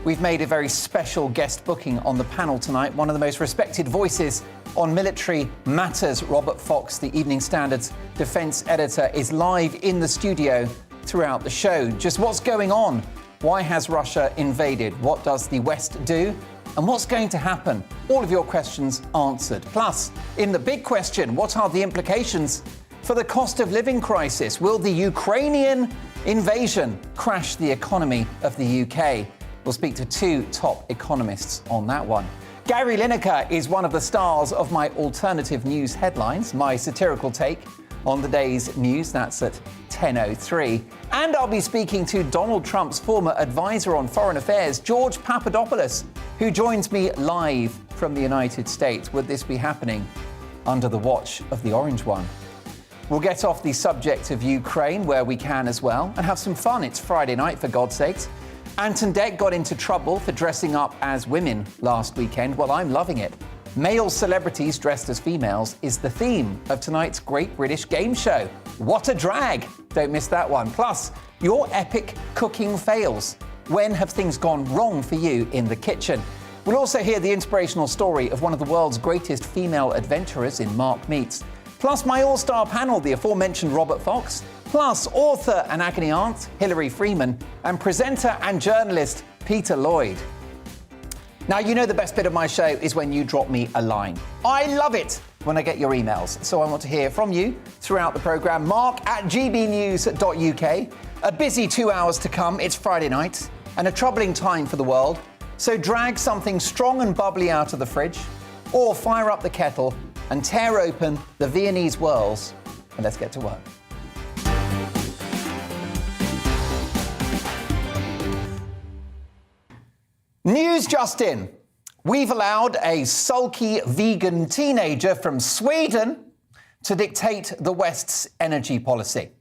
We've made a very special guest booking on the panel tonight. One of the most respected voices on military matters, Robert Fox, the Evening Standard's defence editor, is live in the studio throughout the show. Just what's going on? Why has Russia invaded? What does the West do? And what's going to happen? All of your questions answered. Plus, in the big question, what are the implications for the cost of living crisis? Will the Ukrainian invasion crash the economy of the UK? We'll speak to two top economists on that one. Gary Lineker is one of the stars of my alternative news headlines, my satirical take on the day's news. That's at 10:03. And I'll be speaking to Donald Trump's former advisor on foreign affairs, George Papadopoulos, who joins me live from the United States. Would this be happening under the watch of the Orange One? We'll get off the subject of Ukraine where we can as well and have some fun. It's Friday night, for God's sakes. Anton Deck got into trouble for dressing up as women last weekend. Well, I'm loving it. Male celebrities dressed as females is the theme of tonight's Great British Game Show. What a drag! Don't miss that one. Plus, your epic cooking fails. When have things gone wrong for you in the kitchen? We'll also hear the inspirational story of one of the world's greatest female adventurers in Mark Meets. Plus, my all-star panel, the aforementioned Robert Fox. Plus, author and agony aunt Hilary Freeman, and presenter and journalist Peter Lloyd. Now, you know the best bit of my show is when you drop me a line. I love it when I get your emails, so I want to hear from you throughout the programme. mark@gbnews.uk. A busy 2 hours to come. It's Friday night and a troubling time for the world. So drag something strong and bubbly out of the fridge, or fire up the kettle and tear open the Viennese whirls, and let's get to work. News just in. We've allowed a sulky vegan teenager from Sweden to dictate the West's energy policy.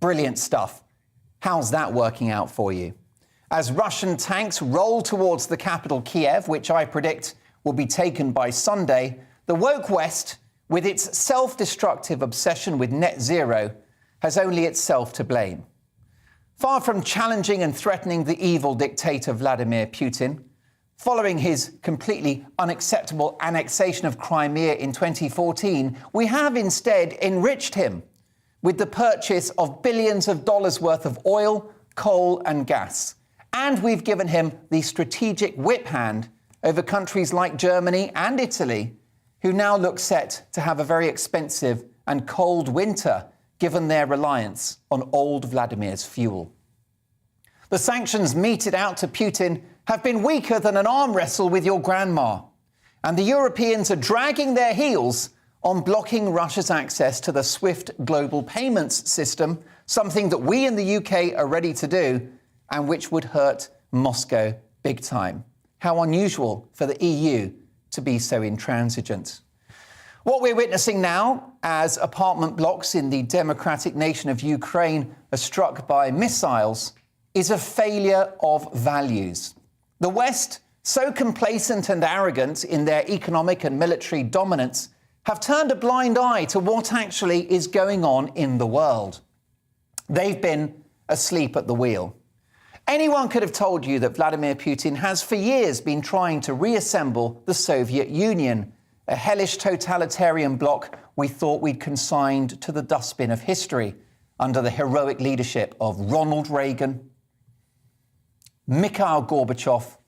Brilliant stuff. How's that working out for you? As Russian tanks roll towards the capital, Kiev, which I predict will be taken by Sunday, the woke West, with its self-destructive obsession with net zero, has only itself to blame. Far from challenging and threatening the evil dictator Vladimir Putin, following his completely unacceptable annexation of Crimea in 2014, we have instead enriched him with the purchase of billions of dollars worth of oil, coal and gas. And we've given him the strategic whip hand over countries like Germany and Italy, who now look set to have a very expensive and cold winter, given their reliance on old Vladimir's fuel. The sanctions meted out to Putin have been weaker than an arm wrestle with your grandma. And the Europeans are dragging their heels on blocking Russia's access to the SWIFT global payments system, something that we in the UK are ready to do and which would hurt Moscow big time. How unusual for the EU to be so intransigent. What we're witnessing now, as apartment blocks in the democratic nation of Ukraine are struck by missiles, is a failure of values. The West, so complacent and arrogant in their economic and military dominance, have turned a blind eye to what actually is going on in the world. They've been asleep at the wheel. Anyone could have told you that Vladimir Putin has for years been trying to reassemble the Soviet Union, a hellish totalitarian bloc we thought we'd consigned to the dustbin of history under the heroic leadership of Ronald Reagan, Mikhail Gorbachev,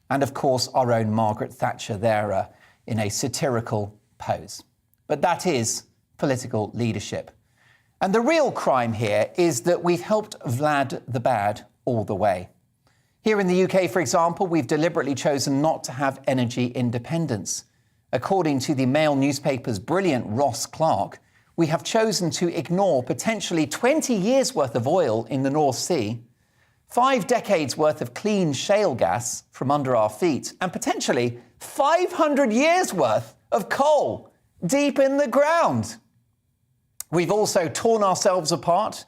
and of course our own Margaret Thatcher there in a satirical pose. But that is political leadership. And the real crime here is that we've helped Vlad the Bad all the way. Here in the UK, for example, we've deliberately chosen not to have energy independence. According to the Mail newspaper's brilliant Ross Clark, we have chosen to ignore potentially 20 years' worth of oil in the North Sea, 5 decades' worth of clean shale gas from under our feet, and potentially 500 years' worth of coal deep in the ground. We've also torn ourselves apart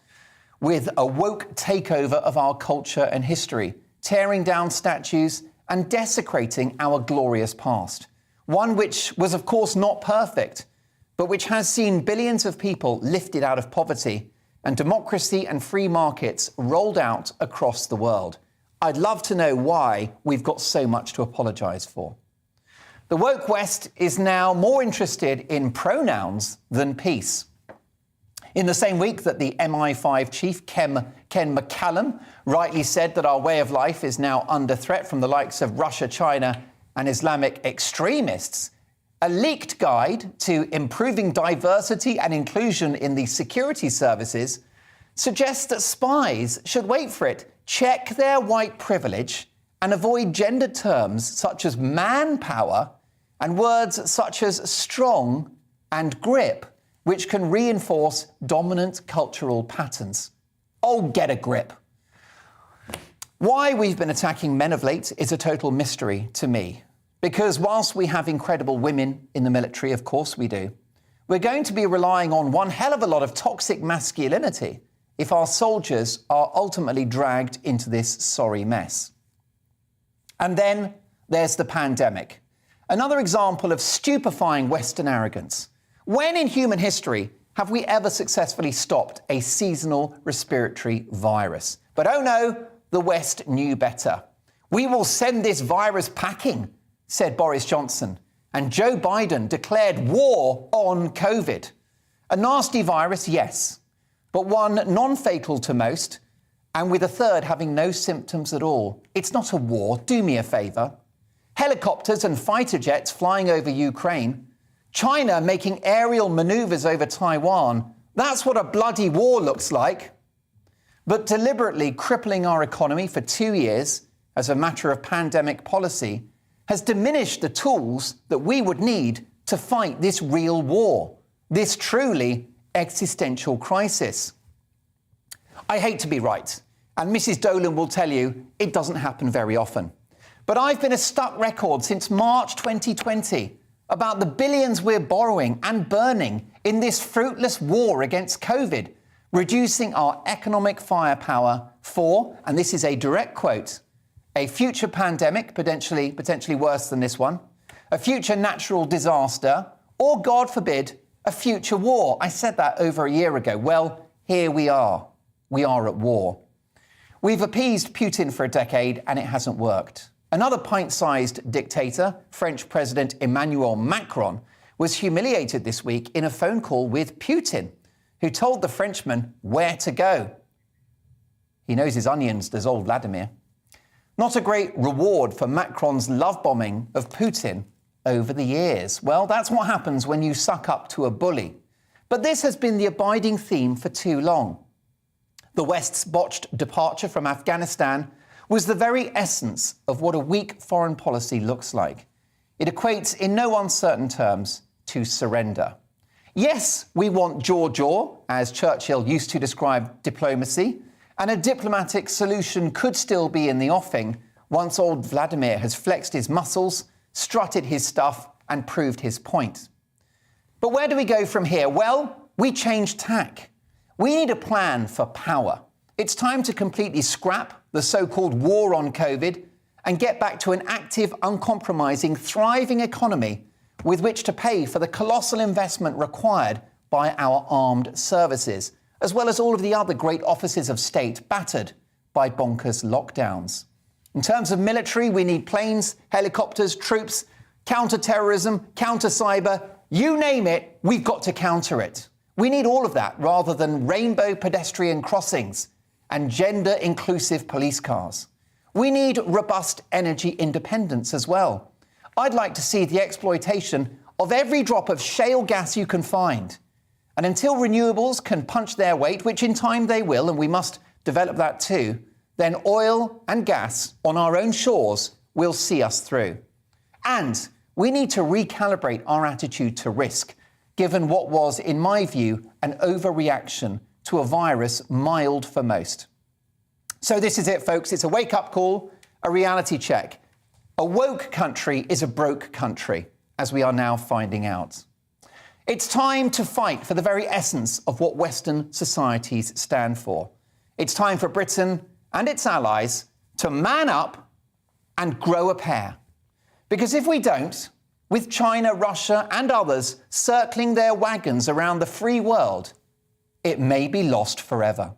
with a woke takeover of our culture and history, tearing down statues and desecrating our glorious past. One which was, of course, not perfect, but which has seen billions of people lifted out of poverty and democracy and free markets rolled out across the world. I'd love to know why we've got so much to apologise for. The woke West is now more interested in pronouns than peace. In the same week that the MI5 chief, Ken McCallum, rightly said that our way of life is now under threat from the likes of Russia, China and Islamic extremists, a leaked guide to improving diversity and inclusion in the security services suggests that spies should wait for it, check their white privilege and avoid gendered terms such as manpower and words such as strong and grip, which can reinforce dominant cultural patterns. Oh, get a grip. Why we've been attacking men of late is a total mystery to me. Because whilst we have incredible women in the military, of course we do, we're going to be relying on one hell of a lot of toxic masculinity if our soldiers are ultimately dragged into this sorry mess. And then there's the pandemic. Another example of stupefying Western arrogance. When in human history have we ever successfully stopped a seasonal respiratory virus? But oh no, the West knew better. We will send this virus packing, said Boris Johnson. And Joe Biden declared war on COVID. A nasty virus, yes, but one non-fatal to most, and with a third having no symptoms at all. It's not a war, do me a favour. Helicopters and fighter jets flying over Ukraine, China making aerial manoeuvres over Taiwan. That's what a bloody war looks like. But deliberately crippling our economy for 2 years as a matter of pandemic policy has diminished the tools that we would need to fight this real war, this truly existential crisis. I hate to be right, and Mrs. Dolan will tell you it doesn't happen very often. But I've been a stuck record since March 2020 about the billions we're borrowing and burning in this fruitless war against COVID, reducing our economic firepower for, and this is a direct quote, a future pandemic, potentially worse than this one, a future natural disaster, or, God forbid, a future war. I said that over a year ago. Well, here we are. We are at war. We've appeased Putin for a decade and it hasn't worked. Another pint-sized dictator, French President Emmanuel Macron, was humiliated this week in a phone call with Putin, who told the Frenchman where to go. He knows his onions, does old Vladimir. Not a great reward for Macron's love bombing of Putin over the years. Well, that's what happens when you suck up to a bully. But this has been the abiding theme for too long. The West's botched departure from Afghanistan was the very essence of what a weak foreign policy looks like. It equates in no uncertain terms to surrender. Yes, we want jaw, as Churchill used to describe diplomacy, and a diplomatic solution could still be in the offing once old Vladimir has flexed his muscles, strutted his stuff, and proved his point. But where do we go from here? Well, we change tack. We need a plan for power. It's time to completely scrap the so-called war on COVID and get back to an active, uncompromising, thriving economy with which to pay for the colossal investment required by our armed services, as well as all of the other great offices of state battered by bonkers lockdowns. In terms of military, we need planes, helicopters, troops, counter-terrorism, counter-cyber, you name it, we've got to counter it. We need all of that rather than rainbow pedestrian crossings and gender-inclusive police cars. We need robust energy independence as well. I'd like to see the exploitation of every drop of shale gas you can find. And until renewables can punch their weight, which in time they will, and we must develop that too, then oil and gas on our own shores will see us through. And we need to recalibrate our attitude to risk, given what was, in my view, an overreaction to a virus mild for most. So this is it, folks. It's a wake-up call, a reality check. A woke country is a broke country, as we are now finding out. It's time to fight for the very essence of what Western societies stand for. It's time for Britain and its allies to man up and grow a pair. Because if we don't, with China, Russia and others circling their wagons around the free world, it may be lost forever.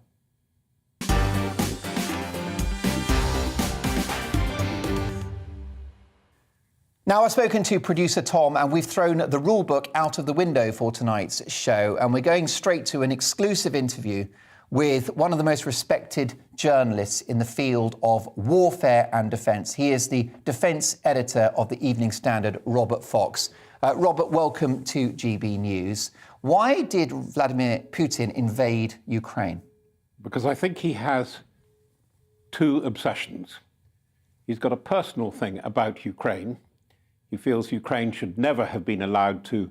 Now, I've spoken to producer Tom, and we've thrown the rule book out of the window for tonight's show, and we're going straight to an exclusive interview with one of the most respected journalists in the field of warfare and defence. He is the defence editor of the Evening Standard, Robert Fox. Robert, welcome to GB News. Why did Vladimir Putin invade Ukraine? Because I think he has two obsessions. He's got a personal thing about Ukraine. He feels Ukraine should never have been allowed to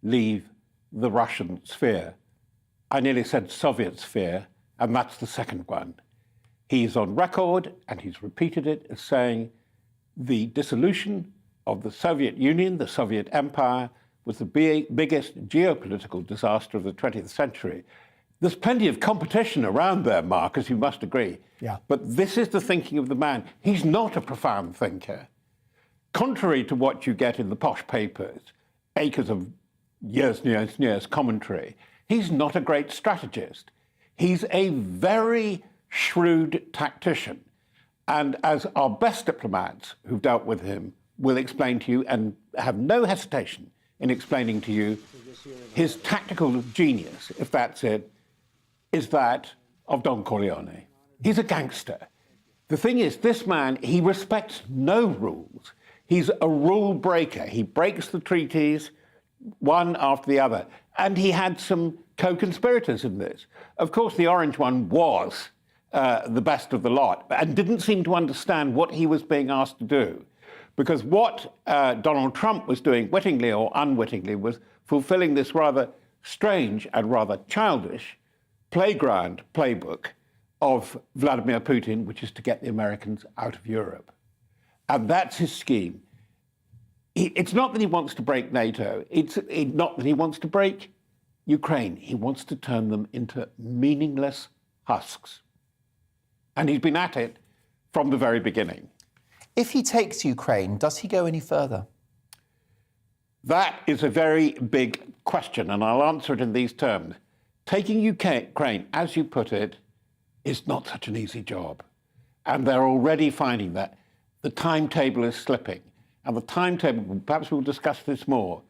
leave the Russian sphere. I nearly said Soviet sphere, and that's the second one. He's on record, and he's repeated it, as saying the dissolution of the Soviet Union, the Soviet Empire, was the biggest geopolitical disaster of the 20th century. There's plenty of competition around there, Mark, as you must agree. Yeah. But this is the thinking of the man. He's not a profound thinker. Contrary to what you get in the posh papers, acres of years commentary, he's not a great strategist. He's a very shrewd tactician. And as our best diplomats who've dealt with him will explain to you, and have no hesitation in explaining to you, his tactical genius, if that's it, is that of Don Corleone. He's a gangster. The thing is, this man, he respects no rules. He's a rule breaker. He breaks the treaties one after the other. And he had some co-conspirators in this. Of course, the orange one was the best of the lot and didn't seem to understand what he was being asked to do. Because what Donald Trump was doing, wittingly or unwittingly, was fulfilling this rather strange and rather childish playground playbook of Vladimir Putin, which is to get the Americans out of Europe. And that's his scheme. It's not that he wants to break NATO. It's not that he wants to break Ukraine. He wants to turn them into meaningless husks. And he's been at it from the very beginning. If he takes Ukraine, does he go any further? That is a very big question, and I'll answer it in these terms. Taking Ukraine, as you put it, is not such an easy job. And they're already finding that. The timetable is slipping. And the timetable, perhaps we'll discuss this more,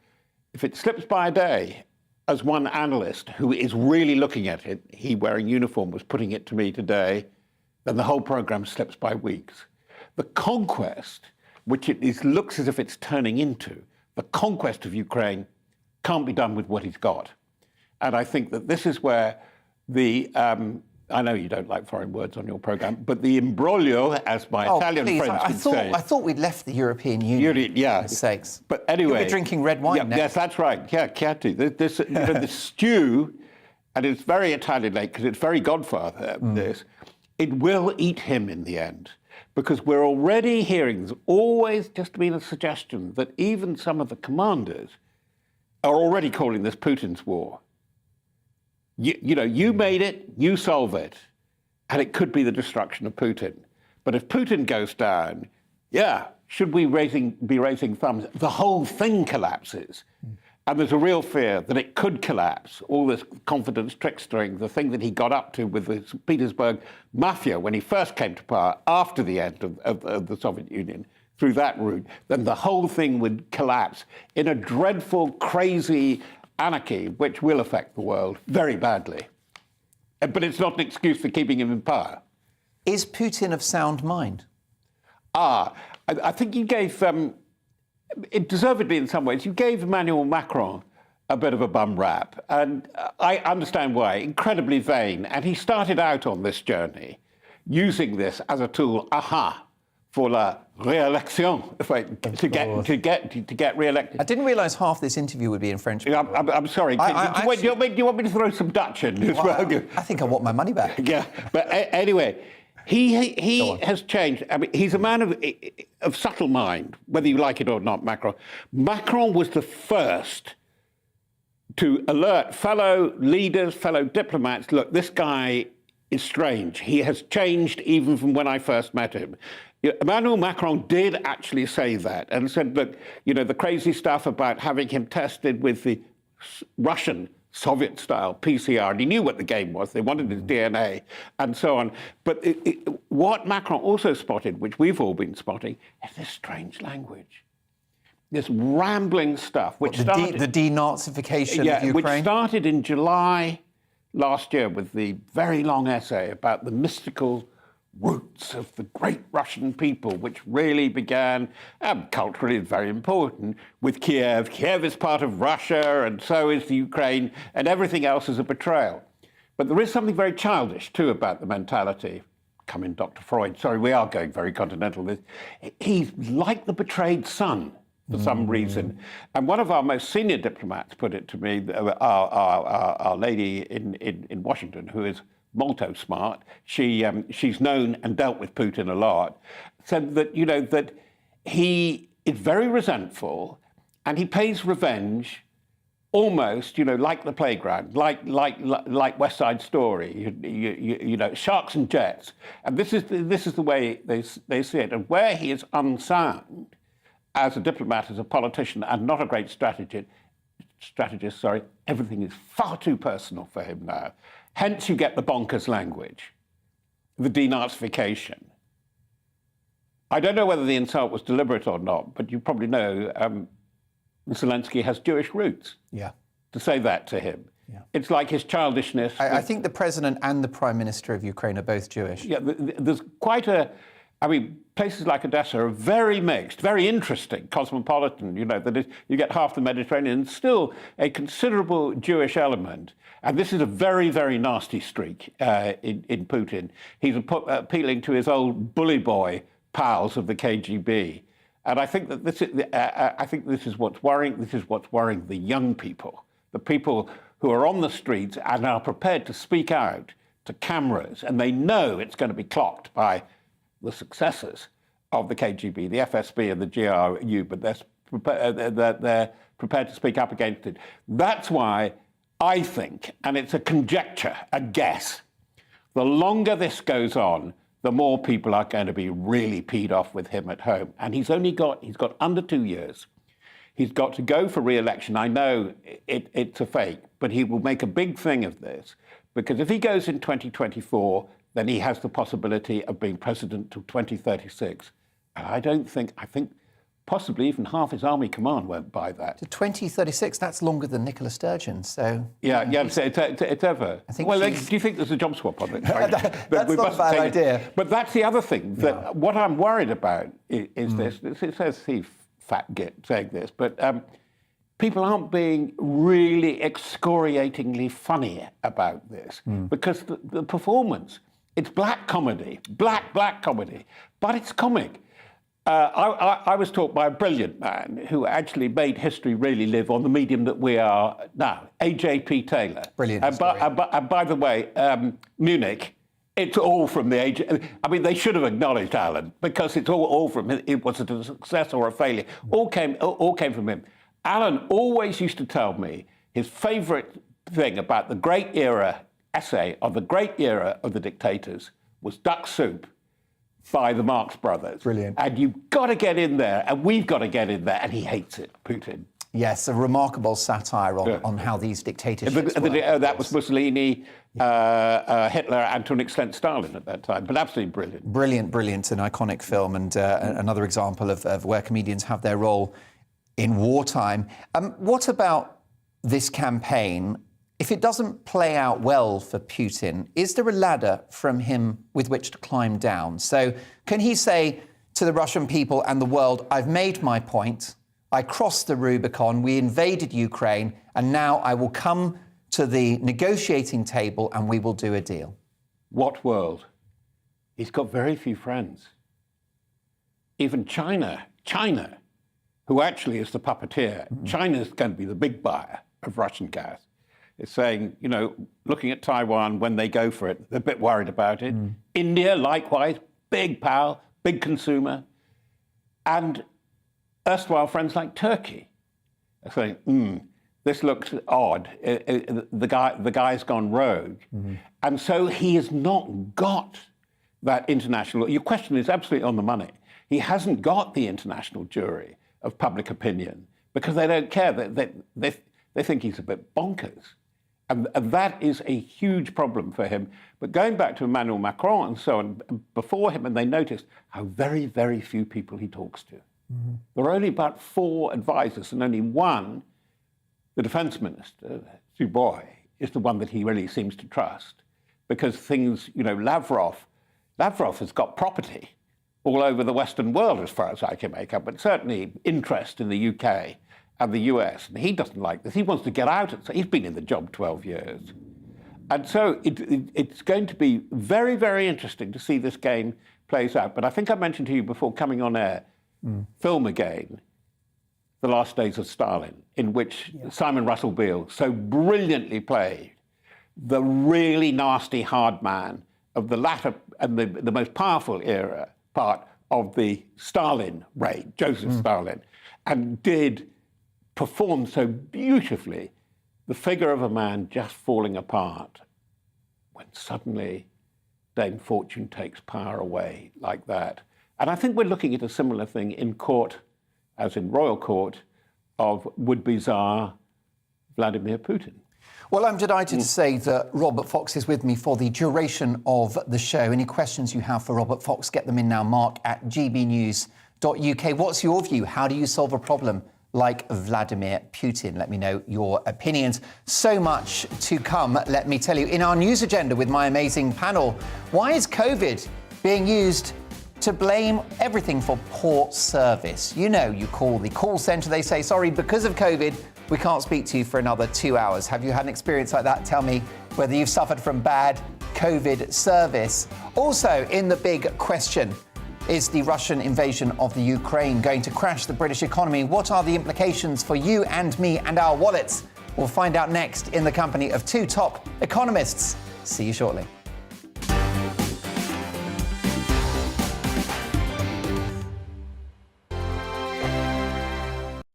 if it slips by a day, as one analyst who is really looking at it, he wearing uniform was putting it to me today, then the whole program slips by weeks. The conquest, which looks as if it's turning into, the conquest of Ukraine can't be done with what he's got. And I think that this is where I know you don't like foreign words on your program, but the imbroglio, as my Italian friends would say. I thought we'd left the European Union. Yeah. For sakes. But anyway. You'll be drinking red wine next. Yes, that's right. Yeah, Chianti. This the stew, and it's very Italian-like because it's very Godfather, this, it will eat him in the end. Because we're already hearing, there's always just been a suggestion that even some of the commanders are already calling this Putin's war. You made it, you solve it, and it could be the destruction of Putin. But if Putin goes down, should we be raising thumbs? The whole thing collapses. And there's a real fear that it could collapse. All this confidence trickstering, the thing that he got up to with the Petersburg mafia when he first came to power after the end of the Soviet Union, through that route, then the whole thing would collapse in a dreadful, crazy anarchy, which will affect the world very badly. But it's not an excuse for keeping him in power. Is Putin of sound mind? I think you gave, it deservedly in some ways, you gave Emmanuel Macron a bit of a bum rap. And I understand why. Incredibly vain. And he started out on this journey using this as a tool, for la re-election, to get re-elected. I didn't realise half this interview would be in French. I'm sorry. Do you want me to throw some Dutch in as well? I think I want my money back. Yeah, but anyway, he has changed. I mean, he's a man of subtle mind, whether you like it or not, Macron. Macron was the first to alert fellow leaders, fellow diplomats, look, this guy is strange. He has changed even from when I first met him. Emmanuel Macron did actually say that and said, look, the crazy stuff about having him tested with the Russian Soviet-style PCR, and he knew what the game was. They wanted his DNA and so on. But what Macron also spotted, which we've all been spotting, is this strange language. this rambling stuff, which started... The denazification of Ukraine? Which started in July last year with the very long essay about the mystical roots of the great Russian people, which really began, culturally very important, with Kiev. Kiev is part of Russia, and so is the Ukraine, and everything else is a betrayal. But there is something very childish, too, about the mentality. Come in, Dr. Freud. Sorry, we are going very continental. He's like the betrayed son, for some reason. And one of our most senior diplomats put it to me, our lady in Washington, who is molto smart. She's known and dealt with Putin a lot. Said that, you know, that he is very resentful and he pays revenge almost, you know, like the playground, like West Side Story, you know, sharks and jets. And this is the way they see it. And where he is unsound as a diplomat, as a politician, and not a great strategist, everything is far too personal for him now. Hence, you get the bonkers language, the denazification. I don't know whether the insult was deliberate or not, but you probably know Zelensky has Jewish roots. Yeah. To say that to him. Yeah. It's like his childishness. I think the president and the prime minister of Ukraine are both Jewish. Yeah, there's quite a... I mean, places like Odessa are very mixed, very interesting, cosmopolitan, you know, that is, you get half the Mediterranean, and still a considerable Jewish element. And this is a very, very nasty streak in Putin. He's appealing to his old bully boy pals of the KGB. And I think that this is what's worrying. This is what's worrying the young people, the people who are on the streets and are prepared to speak out to cameras, and they know it's going to be clocked by the successors of the KGB, the FSB and the GRU, but they're prepared to speak up against it. That's why I think, and it's a conjecture, a guess, the longer this goes on, the more people are going to be really peed off with him at home. And he's got under 2 years. He's got to go for re-election. I know it's a fake, but he will make a big thing of this, because if he goes in 2024, then he has the possibility of being president till 2036. And I think possibly even half his army command won't buy that. To 2036, that's longer than Nicola Sturgeon, so... Yeah, it's ever. Do you think there's a job swap on it? That's not a bad idea. But that's the other thing, that what I'm worried about is this. It says he fat git saying this, but people aren't being really excoriatingly funny about this, because the performance... It's black comedy, black comedy, but it's comic. I was taught by a brilliant man who actually made history really live on the medium that we are now, A.J.P. Taylor. Brilliant. And by the way, Munich, it's all from the age. I mean, they should have acknowledged Alan, because it's all from him. It was a success or a failure. All came from him. Alan always used to tell me his favourite thing about the great era essay on the great era of the dictators was Duck Soup by the Marx Brothers. Brilliant. And you've got to get in there, and we've got to get in there, and he hates it, Putin. Yes, a remarkable satire on how these dictatorships work. That was Mussolini, Hitler, and to an extent Stalin at that time, but absolutely brilliant. Brilliant, an iconic film, and another example of where comedians have their role in wartime. What about this campaign? If it doesn't play out well for Putin, is there a ladder from him with which to climb down? So can he say to the Russian people and the world, I've made my point, I crossed the Rubicon, we invaded Ukraine, and now I will come to the negotiating table and we will do a deal? What world? He's got very few friends. Even China, who actually is the puppeteer, China's going to be the big buyer of Russian gas. Is saying, you know, looking at Taiwan when they go for it, they're a bit worried about it. India, likewise, big pal, big consumer. And erstwhile friends like Turkey are saying, this looks odd. The guy's gone rogue. And so he has not got that international... Your question is absolutely on the money. He hasn't got the international jury of public opinion because they don't care. They think he's a bit bonkers. And that is a huge problem for him. But going back to Emmanuel Macron and so on, before him, and they noticed how very, very few people he talks to. There are only about 4 advisors, and only one, the defense minister, Dubois, is the one that he really seems to trust. Because things, Lavrov has got property all over the Western world, as far as I can make out, but certainly interest in the UK and the US. And he doesn't like this. He wants to get out. He's been in the job 12 years. And so it's going to be very, very interesting to see this game plays out. But I think I mentioned to you before coming on air, film again, The Last Days of Stalin, in which Simon Russell Beale so brilliantly played the really nasty hard man of the latter and the most powerful part of the Stalin reign, Joseph Stalin, and did perform so beautifully the figure of a man just falling apart when suddenly Dame Fortune takes power away like that. And I think we're looking at a similar thing in court, as in royal court, of would-be Tsar Vladimir Putin. Well, I'm delighted to say that Robert Fox is with me for the duration of the show. Any questions you have for Robert Fox, get them in now, mark@gbnews.uk. What's your view? How do you solve a problem like Vladimir Putin? Let me know your opinions. So much to come, let me tell you. In our news agenda with my amazing panel, why is COVID being used to blame everything for poor service? You call the call centre, they say, sorry, because of COVID, we can't speak to you for another 2 hours. Have you had an experience like that? Tell me whether you've suffered from bad COVID service. Also, in the big question, is the Russian invasion of the Ukraine going to crash the British economy? What are the implications for you and me and our wallets? We'll find out next in the company of 2 top economists. See you shortly.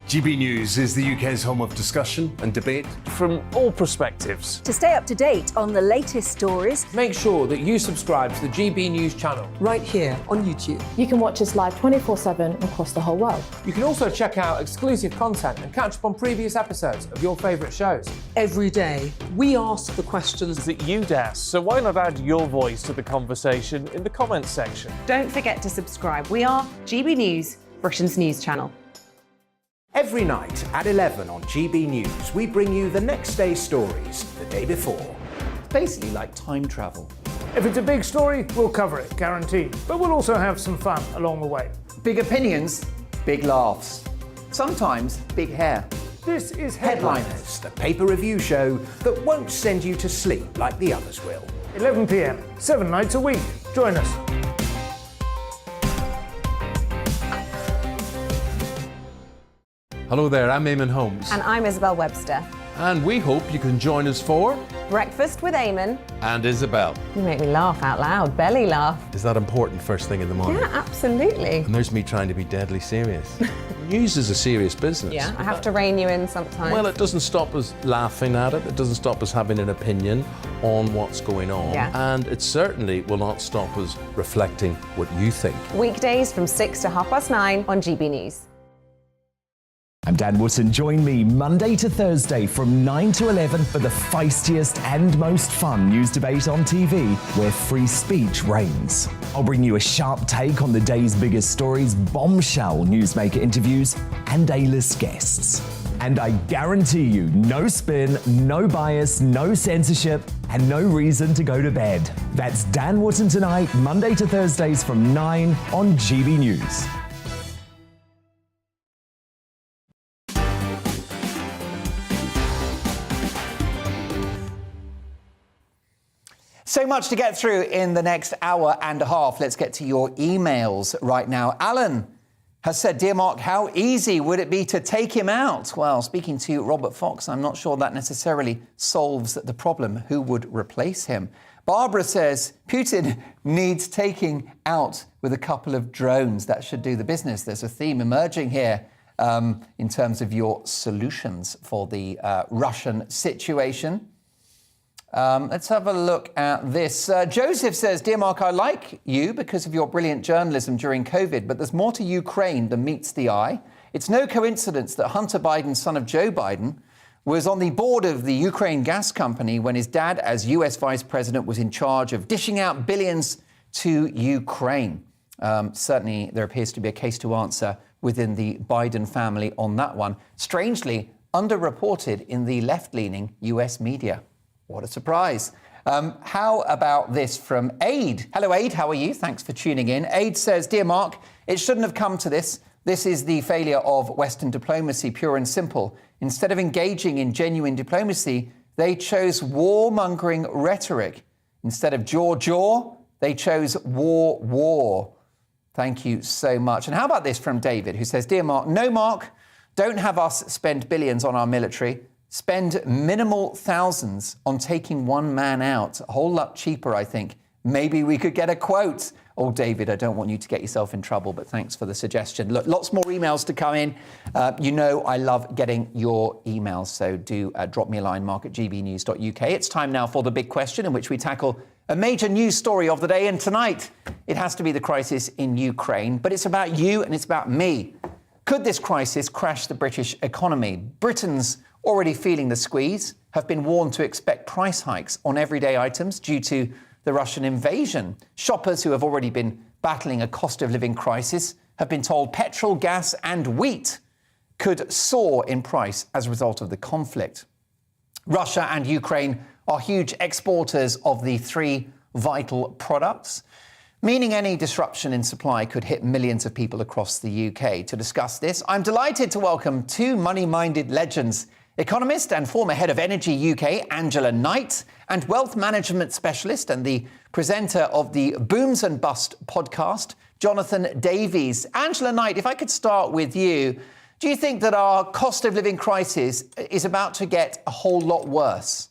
GB News is the UK's home of discussion and debate from all perspectives. To stay up to date on the latest stories, make sure that you subscribe to the GB News channel right here on YouTube. You can watch us live 24/7 across the whole world. You can also check out exclusive content and catch up on previous episodes of your favourite shows. Every day, we ask the questions that you'd ask, so why not add your voice to the conversation in the comments section? Don't forget to subscribe. We are GB News, Britain's news channel. Every night at 11 on GB News, we bring you the next day's stories the day before. It's basically like time travel. If it's a big story, we'll cover it, guaranteed. But we'll also have some fun along the way. Big opinions, big laughs. Sometimes big hair. This is Headliners, the paper review show that won't send you to sleep like the others will. 11 p.m, 7 nights a week. Join us. Hello there, I'm Eamon Holmes. And I'm Isabel Webster. And we hope you can join us for Breakfast with Eamon. And Isabel. You make me laugh out loud, belly laugh. Is that important first thing in the morning? Yeah, absolutely. And there's me trying to be deadly serious. News is a serious business. Yeah, I have to rein you in sometimes. Well, it doesn't stop us laughing at it. It doesn't stop us having an opinion on what's going on. Yeah. And it certainly will not stop us reflecting what you think. Weekdays from 6 to 9:30 on GB News. I'm Dan Wootton. Join me Monday to Thursday from 9 to 11 for the feistiest and most fun news debate on TV, where free speech reigns. I'll bring you a sharp take on the day's biggest stories, bombshell newsmaker interviews, and A-list guests. And I guarantee you, no spin, no bias, no censorship, and no reason to go to bed. That's Dan Wootton tonight, Monday to Thursdays from 9 on GB News. So much to get through in the next hour and a half. Let's get to your emails right now. Alan has said, "Dear Mark, how easy would it be to take him out?" Well, speaking to Robert Fox, I'm not sure that necessarily solves the problem. Who would replace him? Barbara says, Putin needs taking out with a couple of drones. That should do the business. There's a theme emerging here in terms of your solutions for the Russian situation. Let's have a look at this. Joseph says, "Dear Mark, I like you because of your brilliant journalism during COVID, but there's more to Ukraine than meets the eye. It's no coincidence that Hunter Biden, son of Joe Biden, was on the board of the Ukraine gas company when his dad, as US vice president, was in charge of dishing out billions to Ukraine." Certainly, there appears to be a case to answer within the Biden family on that one. Strangely, underreported in the left-leaning US media. What a surprise. How about this from Aid? Hello, Aid. How are you? Thanks for tuning in. Aid says, Dear Mark, it shouldn't have come to this. This is the failure of Western diplomacy, pure and simple. Instead of engaging in genuine diplomacy, they chose warmongering rhetoric. Instead of jaw, they chose war. Thank you so much. And how about this from David, who says, Dear Mark, no, Mark, don't have us spend billions on our military. Spend minimal thousands on taking one man out. A whole lot cheaper, I think. Maybe we could get a quote. Oh, David, I don't want you to get yourself in trouble, but thanks for the suggestion. Look, lots more emails to come in. You know I love getting your emails, so do drop me a line, mark@gbnews.uk. It's time now for the big question, in which we tackle a major news story of the day. And tonight, it has to be the crisis in Ukraine, but it's about you and it's about me. Could this crisis crash the British economy? Britons already feeling the squeeze have been warned to expect price hikes on everyday items due to the Russian invasion. Shoppers who have already been battling a cost of living crisis have been told petrol, gas and wheat could soar in price as a result of the conflict. Russia and Ukraine are huge exporters of the three vital products, meaning any disruption in supply could hit millions of people across the UK. To discuss this, I'm delighted to welcome two money-minded legends, economist and former head of Energy UK, Angela Knight, and wealth management specialist and the presenter of the Booms and Bust podcast, Jonathan Davies. Angela Knight, if I could start with you, do you think that our cost of living crisis is about to get a whole lot worse?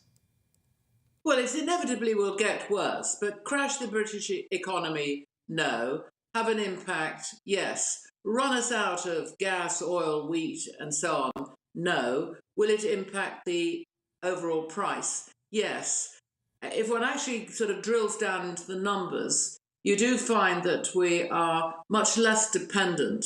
Well, it inevitably will get worse, but crash the British economy? No. Have an impact? Yes. Run us out of gas, oil, wheat, and so on? No. Will it impact the overall price? Yes. If one actually sort of drills down into the numbers, you do find that we are much less dependent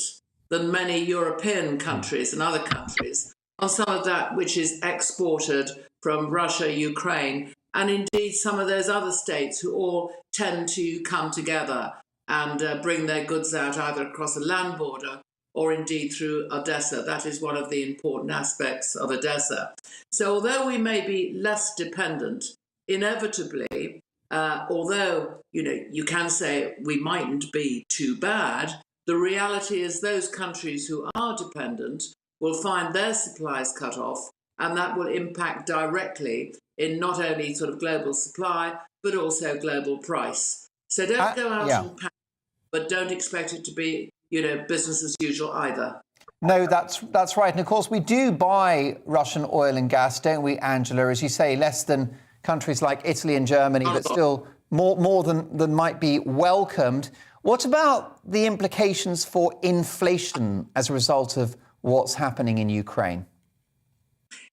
than many European countries and other countries on some of that which is exported from Russia, Ukraine, and indeed some of those other states who all tend to come together and bring their goods out either across a land border or indeed through Odessa. That is one of the important aspects of Odessa. So although we may be less dependent, inevitably, although you can say we mightn't be too bad, the reality is those countries who are dependent will find their supplies cut off, and that will impact directly in not only sort of global supply, but also global price. So don't go out and panic, but don't expect it to be, business as usual either. No, that's right. And of course, we do buy Russian oil and gas, don't we, Angela? As you say, less than countries like Italy and Germany, but still more than might be welcomed. What about the implications for inflation as a result of what's happening in Ukraine?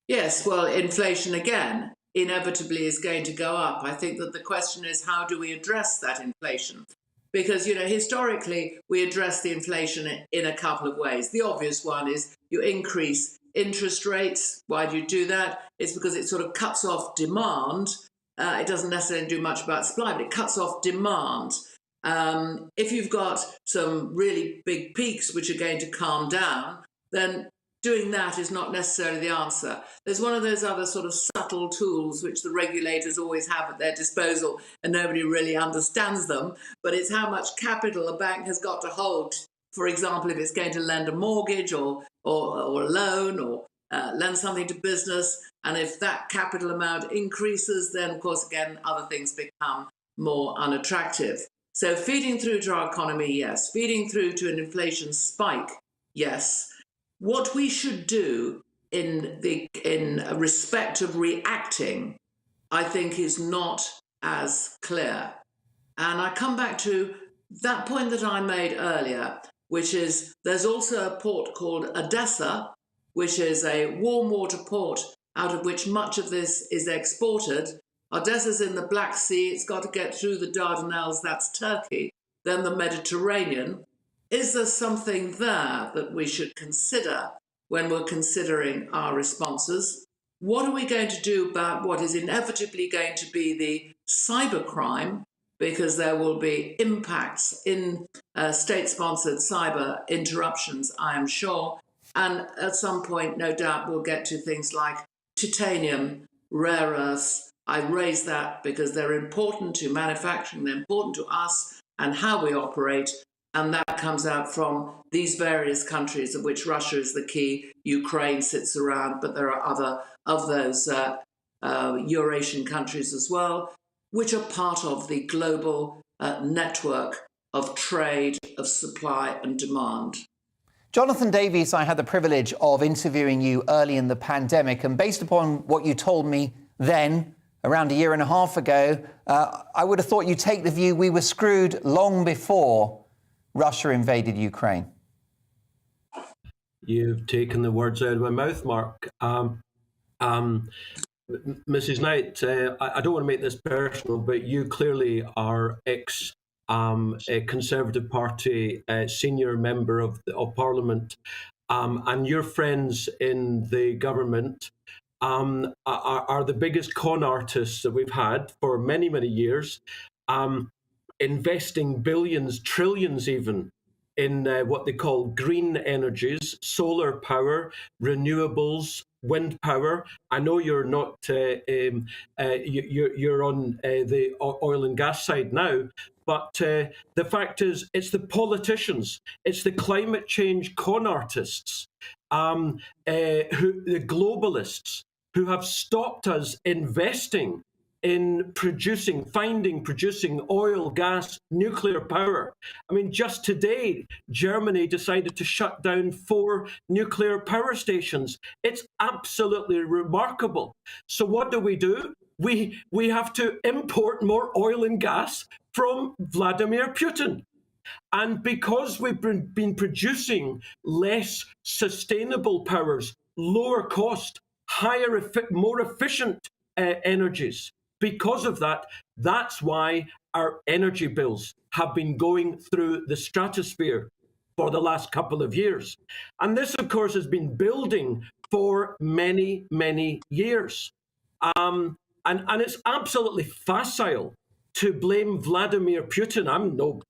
Yes, well, inflation, again, inevitably is going to go up. I think that the question is, how do we address that inflation? Because, historically, we address the inflation in a couple of ways. The obvious one is you increase interest rates. Why do you do that? It's because it sort of cuts off demand. It doesn't necessarily do much about supply, but it cuts off demand. If you've got some really big peaks which are going to calm down, then doing that is not necessarily the answer. There's one of those other sort of subtle tools which the regulators always have at their disposal and nobody really understands them, but it's how much capital a bank has got to hold. For example, if it's going to lend a mortgage or a loan or lend something to business, and if that capital amount increases, then of course, again, other things become more unattractive. So feeding through to our economy, yes. Feeding through to an inflation spike, yes. What we should do in respect of reacting, I think, is not as clear. And I come back to that point that I made earlier, which is there's also a port called Odessa, which is a warm water port out of which much of this is exported. Odessa's in the Black Sea. It's got to get through the Dardanelles, that's Turkey, then the Mediterranean. Is there something there that we should consider when we're considering our responses? What are we going to do about what is inevitably going to be the cybercrime because there will be impacts in state-sponsored cyber interruptions, I am sure. And at some point, no doubt, we'll get to things like titanium, rare earths. I raise that because they're important to manufacturing, they're important to us and how we operate. And that comes out from these various countries, of which Russia is the key. Ukraine sits around, but there are other of those Eurasian countries as well, which are part of the global network of trade, of supply and demand. Jonathan Davies, I had the privilege of interviewing you early in the pandemic, and based upon what you told me then, around a year and a half ago, I would have thought you'd take the view we were screwed long before Russia invaded Ukraine. You've taken the words out of my mouth, Mark. Mrs. Knight, I don't want to make this personal, but you clearly are a Conservative Party senior member of Parliament, and your friends in the government are the biggest con artists that we've had for many, many years, investing billions, trillions even, in what they call green energies, solar power, renewables, wind power. I know you're not, you're on the oil and gas side now, but the fact is, it's the politicians, it's the climate change con artists, the globalists who have stopped us investing in producing oil, gas, nuclear power. I mean, just today, Germany decided to shut down 4 nuclear power stations. It's absolutely remarkable. So what do? We have to import more oil and gas from Vladimir Putin. And because we've been producing less sustainable powers, lower cost, more efficient energies, because of that, that's why our energy bills have been going through the stratosphere for the last couple of years. And this, of course, has been building for many, many years. And it's absolutely facile to blame Vladimir Putin. I'm no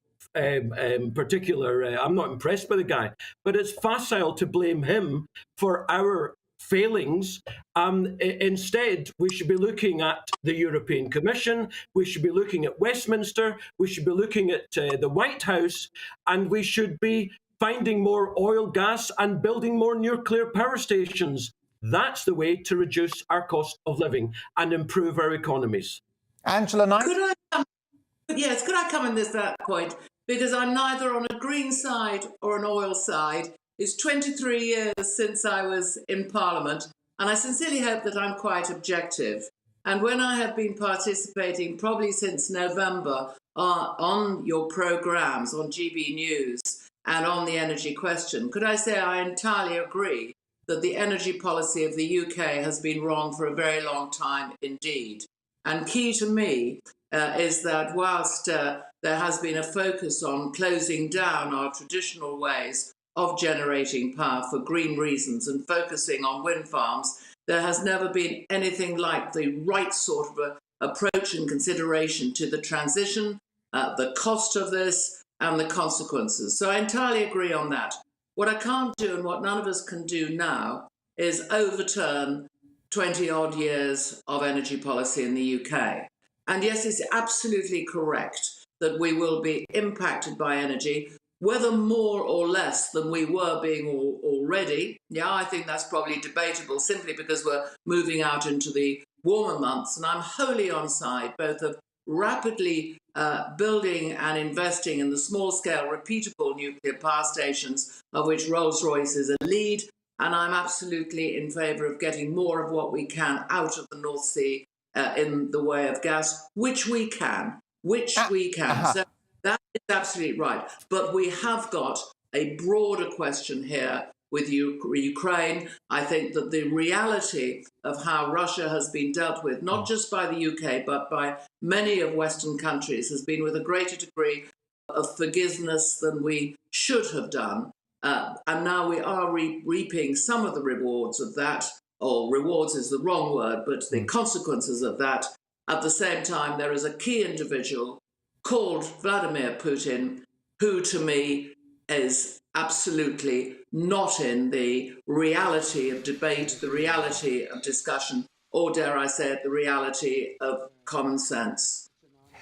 particular, I'm not impressed by the guy, but it's facile to blame him for our failings. Instead, we should be looking at the European Commission, we should be looking at Westminster, we should be looking at the White House, and we should be finding more oil, gas, and building more nuclear power stations. That's the way to reduce our cost of living and improve our economies. Angela Knight? Could I come in that point? Because I'm neither on a green side or an oil side. It's 23 years since I was in Parliament, and I sincerely hope that I'm quite objective. And when I have been participating, probably since November, on your programmes, on GBNews, and on the energy question, could I say I entirely agree that the energy policy of the UK has been wrong for a very long time indeed. And key to me is that whilst there has been a focus on closing down our traditional ways of generating power for green reasons and focusing on wind farms, there has never been anything like the right sort of approach and consideration to the transition, the cost of this and the consequences. So I entirely agree on that. What I can't do and what none of us can do now is overturn 20-odd years of energy policy in the UK. And yes, it's absolutely correct that we will be impacted by energy, whether more or less than we were being already. Yeah, I think that's probably debatable simply because we're moving out into the warmer months. And I'm wholly on side both of rapidly building and investing in the small-scale repeatable nuclear power stations, of which Rolls-Royce is a lead. And I'm absolutely in favour of getting more of what we can out of the North Sea in the way of gas, which we can. So that is absolutely right. But we have got a broader question here with Ukraine. I think that the reality of how Russia has been dealt with, not just by the UK, but by many of Western countries, has been with a greater degree of forgiveness than we should have done. And now we are reaping some of the rewards of that, or rewards is the wrong word, but the consequences of that. At the same time, there is a key individual called Vladimir Putin, who to me is absolutely not in the reality of debate, the reality of discussion, or dare I say it, the reality of common sense.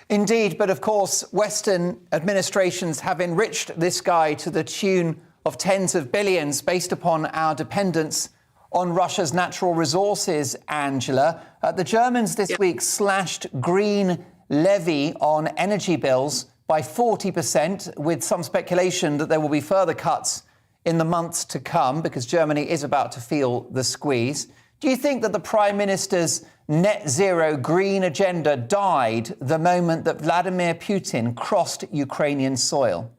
Indeed, but of course, Western administrations have enriched this guy to the tune of tens of billions based upon our dependence on Russia's natural resources, Angela. The Germans this week slashed green levy on energy bills by 40%, with some speculation that there will be further cuts in the months to come because Germany is about to feel the squeeze. Do you think that the Prime Minister's net zero green agenda died the moment that Vladimir Putin crossed Ukrainian soil?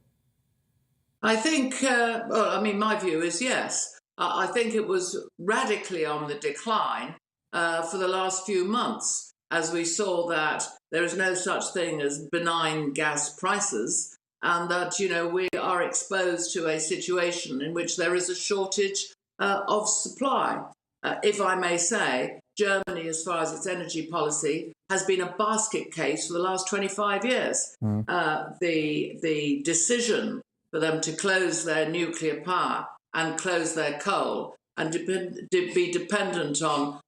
I think, my view is yes. I think it was radically on the decline for the last few months, as we saw that there is no such thing as benign gas prices, and that, we are exposed to a situation in which there is a shortage of supply. If I may say, Germany, as far as its energy policy, has been a basket case for the last 25 years. The decision for them to close their nuclear power and close their coal and be dependent on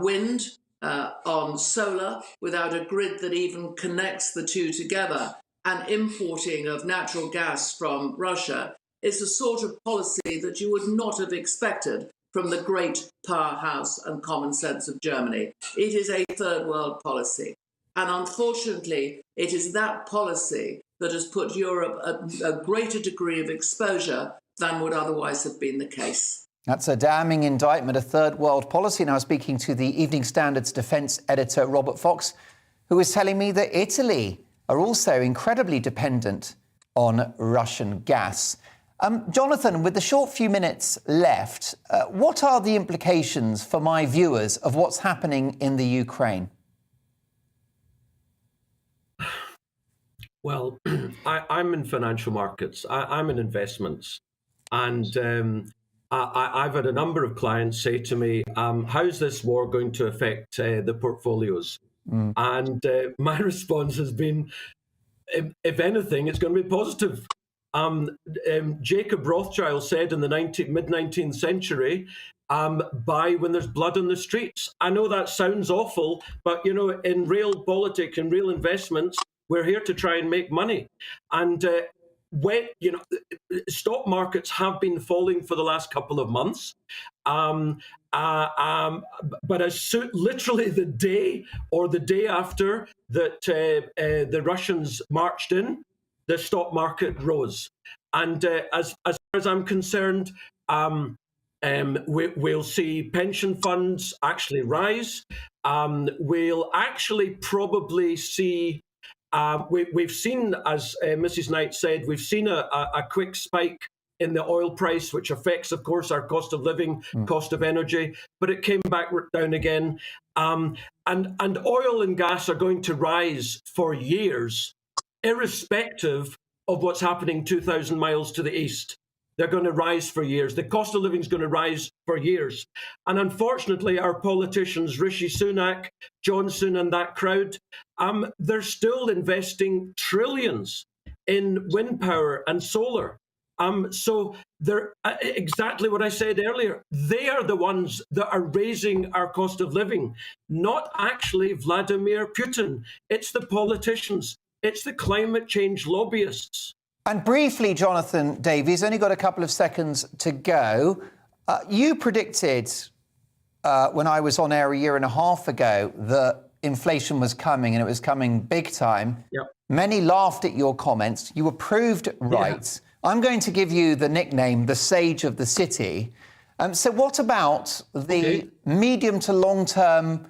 wind, on solar, without a grid that even connects the two together, and importing of natural gas from Russia is the sort of policy that you would not have expected from the great powerhouse and common sense of Germany. It is a third world policy. And unfortunately, it is that policy that has put Europe at a greater degree of exposure than would otherwise have been the case. That's a damning indictment, a third world policy. Now speaking to the Evening Standard's defence editor, Robert Fox, who was telling me that Italy are also incredibly dependent on Russian gas. Jonathan, with the short few minutes left, what are the implications for my viewers of what's happening in the Ukraine? Well, I'm in financial markets. I'm in investments. And I've had a number of clients say to me, how's this war going to affect the portfolios? And my response has been, if anything, it's going to be positive. Jacob Rothschild said in the mid-19th century, buy when there's blood on the streets. I know that sounds awful, but, in real politics and real investments, we're here to try and make money. And when, stock markets have been falling for the last couple of months. But literally the day or the day after that the Russians marched in, the stock market rose. And as far as I'm concerned, we'll see pension funds actually rise. We'll actually probably see, we've seen, as Mrs. Knight said, we've seen a quick spike in the oil price, which affects, of course, our cost of living, cost of energy, but it came back down again. And oil and gas are going to rise for years, irrespective of what's happening 2,000 miles to the east. They're going to rise for years. The cost of living is going to rise for years. And unfortunately, our politicians, Rishi Sunak, Johnson and that crowd, they're still investing trillions in wind power and solar. So they're exactly what I said earlier. They are the ones that are raising our cost of living, not actually Vladimir Putin. It's the politicians. It's the climate change lobbyists. And briefly, Jonathan Davies, only got a couple of seconds to go. You predicted when I was on air a year and a half ago that inflation was coming and it was coming big time. Yep. Many laughed at your comments. You were proved right. Yeah. I'm going to give you the nickname, the Sage of the City. So what about the medium to long-term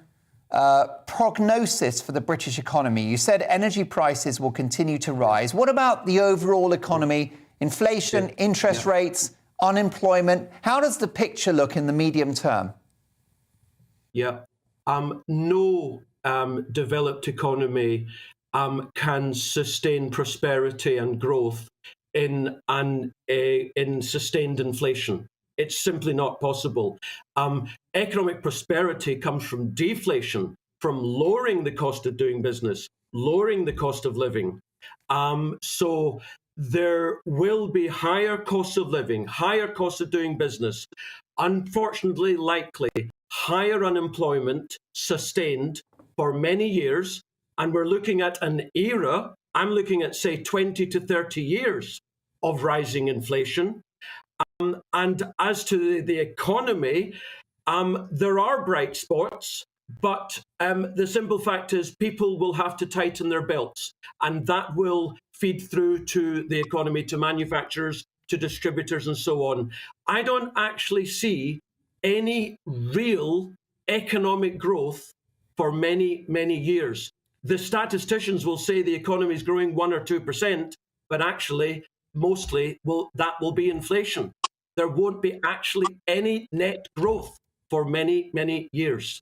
prognosis for the British economy? You said energy prices will continue to rise. What about the overall economy, inflation, interest rates, unemployment? How does the picture look in the medium term? Yeah. No developed economy can sustain prosperity and growth in sustained inflation. It's simply not possible. Economic prosperity comes from deflation, from lowering the cost of doing business, lowering the cost of living. So there will be higher costs of living, higher costs of doing business, unfortunately, likely higher unemployment sustained for many years. And we're looking at an era, I'm looking at, say, 20 to 30 years of rising inflation. And as to the economy, there are bright spots, but the simple fact is people will have to tighten their belts, and that will feed through to the economy, to manufacturers, to distributors, and so on. I don't actually see any real economic growth for many, many years. The statisticians will say the economy is growing 1 or 2%, but actually, mostly, that will be inflation. There won't be actually any net growth for many, many years.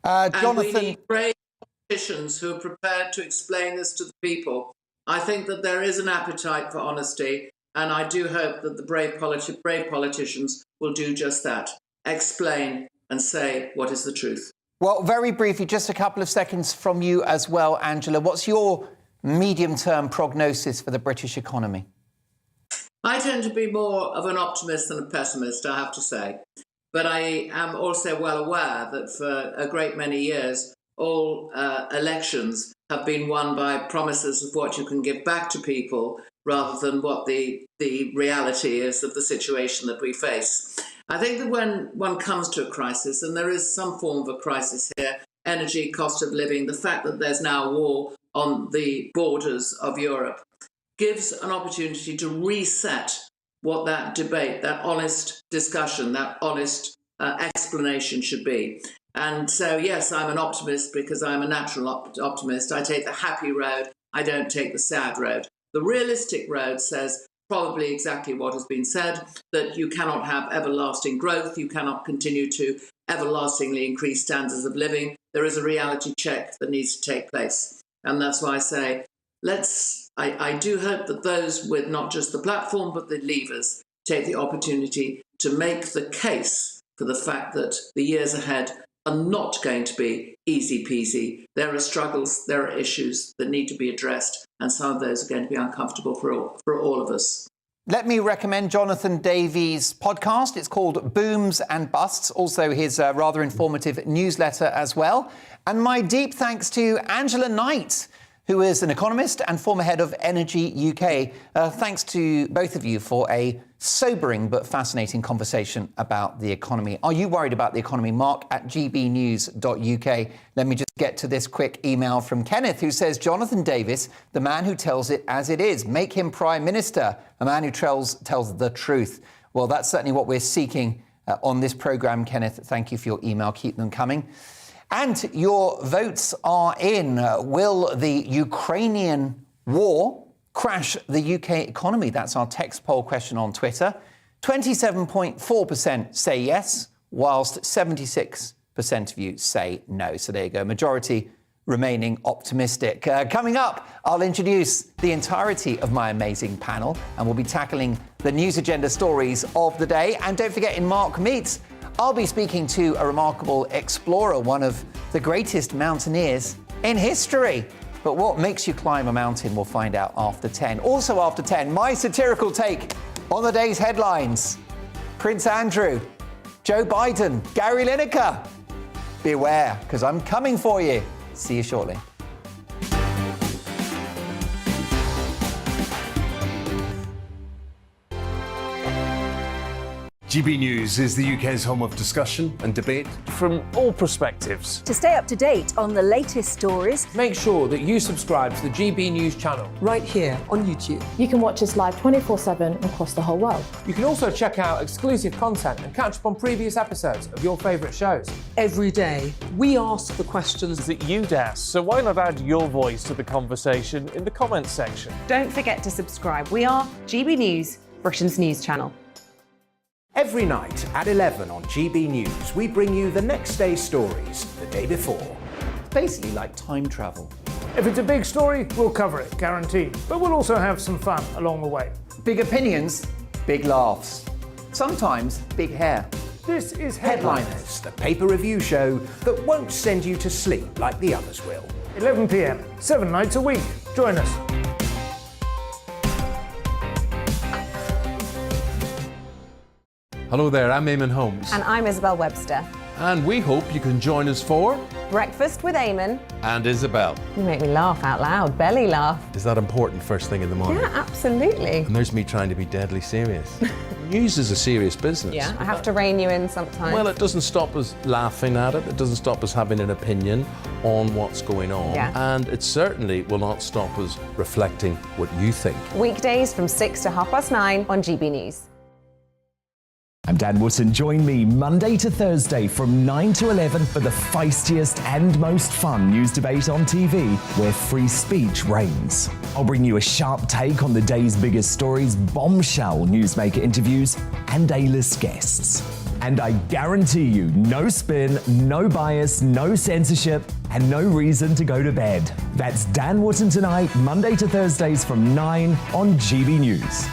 Jonathan, and we need brave politicians who are prepared to explain this to the people. I think that there is an appetite for honesty, and I do hope that the brave politicians will do just that. Explain and say what is the truth. Well, very briefly, just a couple of seconds from you as well, Angela. What's your medium-term prognosis for the British economy? I tend to be more of an optimist than a pessimist, I have to say. But I am also well aware that for a great many years, all elections have been won by promises of what you can give back to people rather than what the reality is of the situation that we face. I think that when one comes to a crisis, and there is some form of a crisis here, energy, cost of living, the fact that there's now a war on the borders of Europe, gives an opportunity to reset what that debate, that honest discussion, that honest explanation should be. And so, yes, I'm an optimist because I'm a natural optimist. I take the happy road. I don't take the sad road. The realistic road says probably exactly what has been said, that you cannot have everlasting growth. You cannot continue to everlastingly increase standards of living. There is a reality check that needs to take place. And that's why I say, I do hope that those with not just the platform, but the levers take the opportunity to make the case for the fact that the years ahead are not going to be easy peasy. There are struggles, there are issues that need to be addressed, and some of those are going to be uncomfortable for all of us. Let me recommend Jonathan Davies' podcast. It's called Booms and Busts, also his rather informative newsletter as well. And my deep thanks to Angela Knight, who is an economist and former head of Energy UK. Thanks to both of you for a sobering but fascinating conversation about the economy. Are you worried about the economy? Mark at gbnews.uk. Let me just get to this quick email from Kenneth, who says, Jonathan Davies, the man who tells it as it is. Make him Prime Minister, a man who tells the truth. Well, that's certainly what we're seeking on this programme, Kenneth. Thank you for your email. Keep them coming. And your votes are in. Will the Ukrainian war crash the UK economy? That's our text poll question on Twitter. 27.4% say yes, whilst 76% of you say no. So there you go. Majority remaining optimistic. Coming up, I'll introduce the entirety of my amazing panel, and we'll be tackling the news agenda stories of the day. And don't forget, in Mark Meets, I'll be speaking to a remarkable explorer, one of the greatest mountaineers in history. But what makes you climb a mountain, we'll find out after 10. Also after 10, my satirical take on the day's headlines. Prince Andrew, Joe Biden, Gary Lineker. Beware, because I'm coming for you. See you shortly. GB News is the UK's home of discussion and debate from all perspectives. To stay up to date on the latest stories, make sure that you subscribe to the GB News channel right here on YouTube. You can watch us live 24/7 across the whole world. You can also check out exclusive content and catch up on previous episodes of your favourite shows. Every day, we ask the questions that you'd ask, so why not add your voice to the conversation in the comments section? Don't forget to subscribe. We are GB News, Britain's news channel. Every night at 11 on GB News, we bring you the next day's stories the day before. It's basically like time travel. If it's a big story, we'll cover it, guaranteed. But we'll also have some fun along the way. Big opinions, big laughs. Sometimes big hair. This is Headliners, the paper review show that won't send you to sleep like the others will. 11 p.m, 7 nights a week. Join us. Hello there, I'm Eamon Holmes. And I'm Isabel Webster. And we hope you can join us for Breakfast with Eamon. And Isabel. You make me laugh out loud, belly laugh. Is that important first thing in the morning? Yeah, absolutely. And there's me trying to be deadly serious. News is a serious business. Yeah, I have to rein you in sometimes. Well, it doesn't stop us laughing at it. It doesn't stop us having an opinion on what's going on. Yeah. And it certainly will not stop us reflecting what you think. Weekdays from 6 to 9:30 on GB News. I'm Dan Wootton. Join me Monday to Thursday from 9 to 11 for the feistiest and most fun news debate on TV, where free speech reigns. I'll bring you a sharp take on the day's biggest stories, bombshell newsmaker interviews, and A-list guests. And I guarantee you, no spin, no bias, no censorship, and no reason to go to bed. That's Dan Wootton Tonight, Monday to Thursdays from 9 on GB News.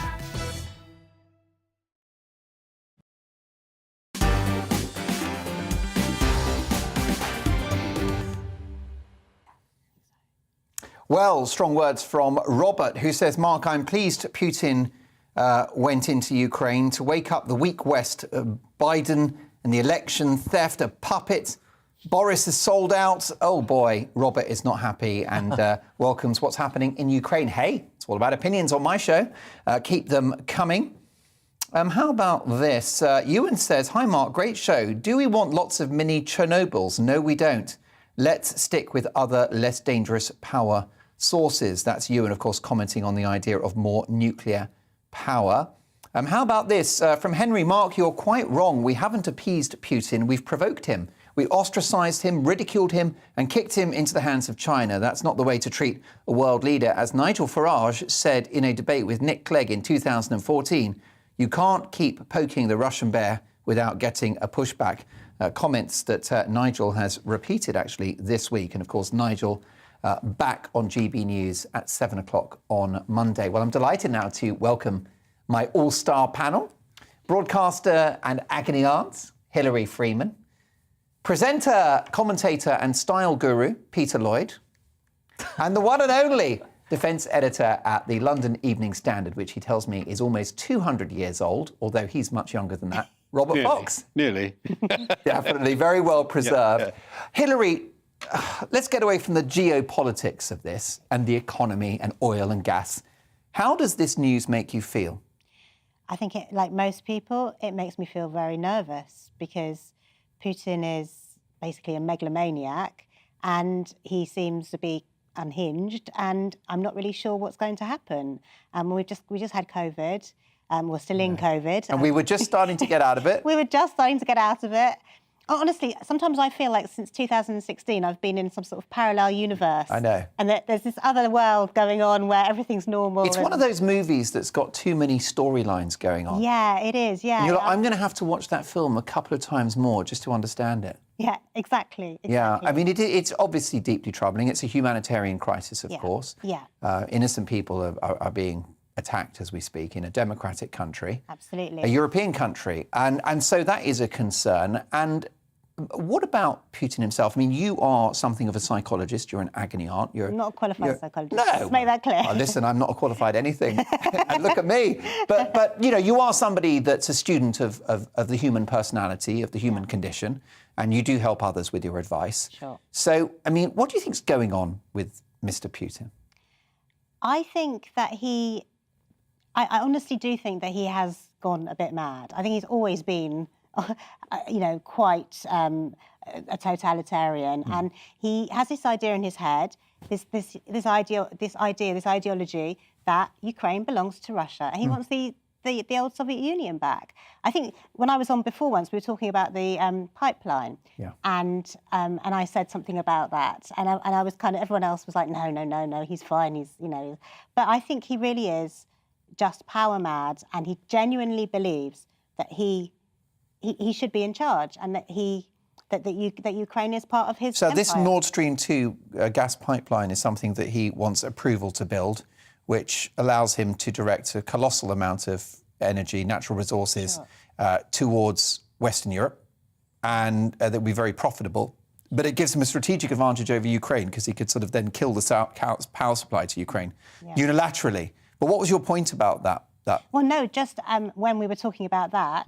Well, strong words from Robert, who says, Mark, I'm pleased Putin went into Ukraine to wake up the weak West. Biden and the election theft, a puppet. Boris is sold out. Oh, boy, Robert is not happy and welcomes what's happening in Ukraine. Hey, it's all about opinions on my show. Keep them coming. How about this? Ewan says, hi, Mark, great show. Do we want lots of mini Chernobyls? No, we don't. Let's stick with other less dangerous power sources. That's Ewan, of course, commenting on the idea of more nuclear power. How about this? From Henry, Mark, you're quite wrong. We haven't appeased Putin. We've provoked him. We ostracised him, ridiculed him, and kicked him into the hands of China. That's not the way to treat a world leader. As Nigel Farage said in a debate with Nick Clegg in 2014, you can't keep poking the Russian bear without getting a pushback. Comments that Nigel has repeated, actually, this week. And, of course, Nigel back on GB News at 7 o'clock on Monday. Well, I'm delighted now to welcome my all-star panel, broadcaster and agony aunt, Hilary Freeman, presenter, commentator and style guru, Peter Lloyd, and the one and only defence editor at the London Evening Standard, which he tells me is almost 200 years old, although he's much younger than that, Robert Fox. Nearly. Definitely, very well preserved. Yeah. Hilary, let's get away from the geopolitics of this and the economy and oil and gas. How does this news make you feel? I think, like most people, it makes me feel very nervous because Putin is basically a megalomaniac and he seems to be unhinged, and I'm not really sure what's going to happen. We just had COVID. We're still in COVID. And we were just starting to get out of it. We were just starting to get out of it. Honestly, sometimes I feel like since 2016, I've been in some sort of parallel universe. I know. And there's this other world going on where everything's normal. It's one of those movies that's got too many storylines going on. Yeah, it is, yeah. And you're like, I'm going to have to watch that film a couple of times more just to understand it. Yeah, exactly. Yeah, I mean, it's obviously deeply troubling. It's a humanitarian crisis, of course. Yeah. Innocent people are being attacked as we speak in a democratic country. Absolutely. A European country. And so that is a concern. And what about Putin himself? I mean, you are something of a psychologist. You're an agony aunt. You're not a qualified psychologist. No. Let's make that clear. Oh, listen, I'm not a qualified anything. And look at me. But you know, you are somebody that's a student of the human personality, of the human condition, and you do help others with your advice. Sure. So, I mean, what do you think's going on with Mr. Putin? I think that I honestly do think that he has gone a bit mad. I think he's always been quite a totalitarian, and he has this idea in his head, this ideology that Ukraine belongs to Russia, and he wants the old Soviet Union back. I think when I was on before once, we were talking about the pipeline, and I said something about that, and I was kind of, everyone else was like, no, he's fine, but I think he really is just power mad, and he genuinely believes that he should be in charge, and that Ukraine is part of his So empire. this Nord Stream 2 gas pipeline is something that he wants approval to build, which allows him to direct a colossal amount of energy, natural resources, towards Western Europe, and that would be very profitable. But it gives him a strategic advantage over Ukraine because he could sort of then kill the power supply to Ukraine unilaterally. But what was your point about that? Well, no, just when we were talking about that,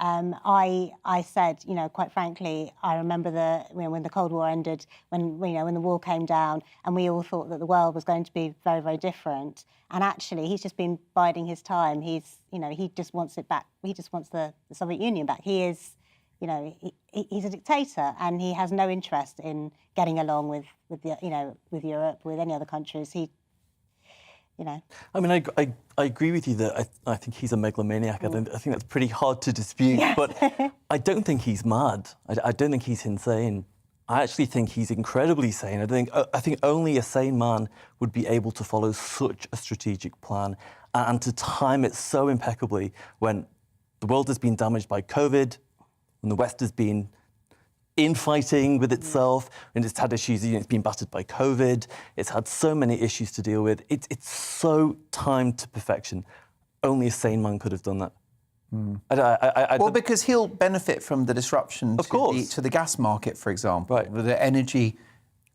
I said, quite frankly, I remember when the Cold War ended, when the wall came down, and we all thought that the world was going to be very, very different. And actually, he's just been biding his time. He just wants it back. He just wants the Soviet Union back. He is, he's a dictator, and he has no interest in getting along with Europe, with any other countries. I mean, I agree with you that I think he's a megalomaniac. I think that's pretty hard to dispute. Yes. But I don't think he's mad. I don't think he's insane. I actually think he's incredibly sane. I think only a sane man would be able to follow such a strategic plan and to time it so impeccably when the world has been damaged by COVID, when the West has been infighting with itself, and it's had issues, it's been battered by COVID, it's had so many issues to deal with. It's so timed to perfection. Only a sane man could have done that. Because he'll benefit from the disruption to the gas market, for example. Right. The energy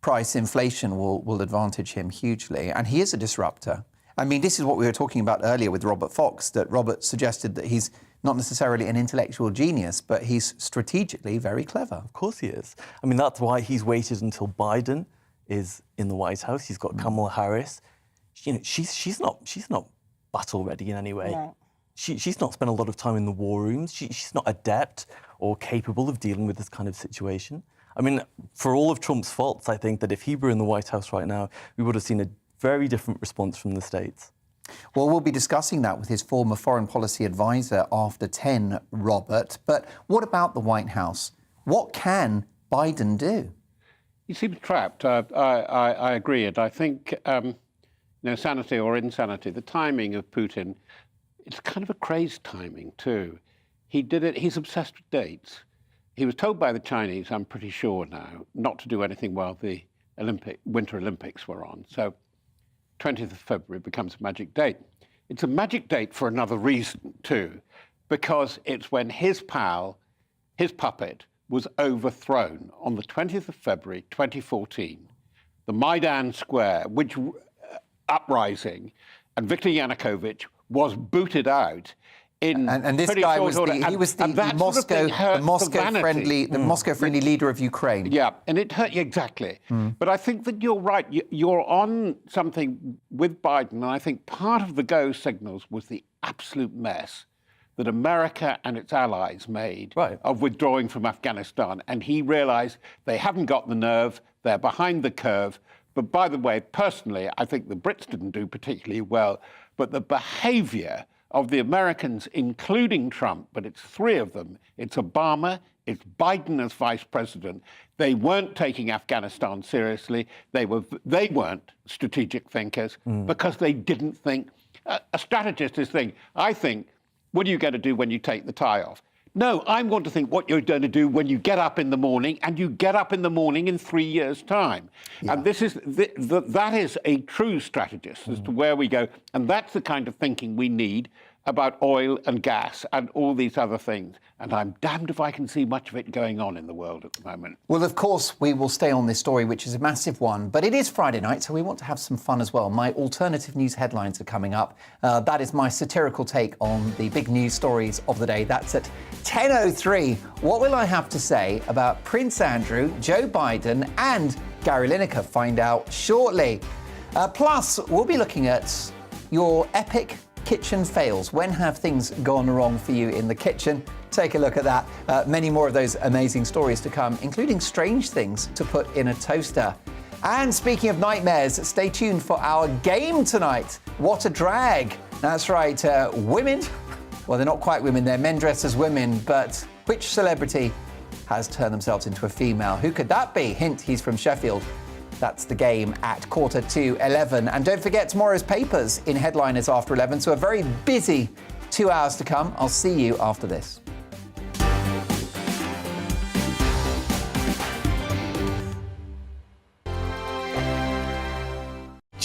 price inflation will advantage him hugely, and he is a disruptor. I mean, this is what we were talking about earlier with Robert Fox, that Robert suggested that he's not necessarily an intellectual genius, but he's strategically very clever. Of course he is. I mean, that's why he's waited until Biden is in the White House. He's got Kamala Harris. She's not battle ready in any way. No. She's not spent a lot of time in the war rooms. She's not adept or capable of dealing with this kind of situation. I mean, for all of Trump's faults, I think that if he were in the White House right now, we would have seen a very different response from the States. Well, we'll be discussing that with his former foreign policy advisor after 10, Robert. But what about the White House? What can Biden do? He seems trapped. I agree. And I think, sanity or insanity, the timing of Putin, it's kind of a crazed timing, too. He did it. He's obsessed with dates. He was told by the Chinese, I'm pretty sure now, not to do anything while the Winter Olympics were on. So 20th of February becomes a magic date. It's a magic date for another reason, too, because it's when his pal, his puppet, was overthrown on the 20th of February, 2014. The Maidan Square, uprising, and Viktor Yanukovych was booted out and this guy was the Moscow-friendly leader of Ukraine. Yeah, and it hurt you exactly. But I think that you're right. You're on something with Biden, and I think part of the go signals was the absolute mess that America and its allies made of withdrawing from Afghanistan. And he realized they haven't got the nerve, they're behind the curve. But by the way, personally, I think the Brits didn't do particularly well, but the behavior of the Americans, including Trump, but it's three of them. It's Obama, it's Biden as vice president. They weren't taking Afghanistan seriously. They weren't strategic thinkers because they didn't think. A strategist is thinking, I think, what are you going to do when you take the tie off? No, I'm going to think what you're going to do when you get up in the morning, and you get up in the morning in 3 years' time. Yeah. And that is a true strategist as to where we go. And that's the kind of thinking we need about oil and gas and all these other things. And I'm damned if I can see much of it going on in the world at the moment. Well, of course, we will stay on this story, which is a massive one. But it is Friday night, so we want to have some fun as well. My alternative news headlines are coming up. That is my satirical take on the big news stories of the day. That's at 10:03. What will I have to say about Prince Andrew, Joe Biden and Gary Lineker? Find out shortly. Plus, we'll be looking at your epic kitchen fails. When have things gone wrong for you in the kitchen? Take a look at that. Many more of those amazing stories to come, including strange things to put in a toaster. And speaking of nightmares, stay tuned for our game tonight. What a drag. That's right, women, well, they're not quite women, they're men dressed as women, but which celebrity has turned themselves into a female? Who could that be? Hint, he's from Sheffield. That's the game at 11:15. And don't forget tomorrow's papers in Headliners after 11. So a very busy 2 hours to come. I'll see you after this.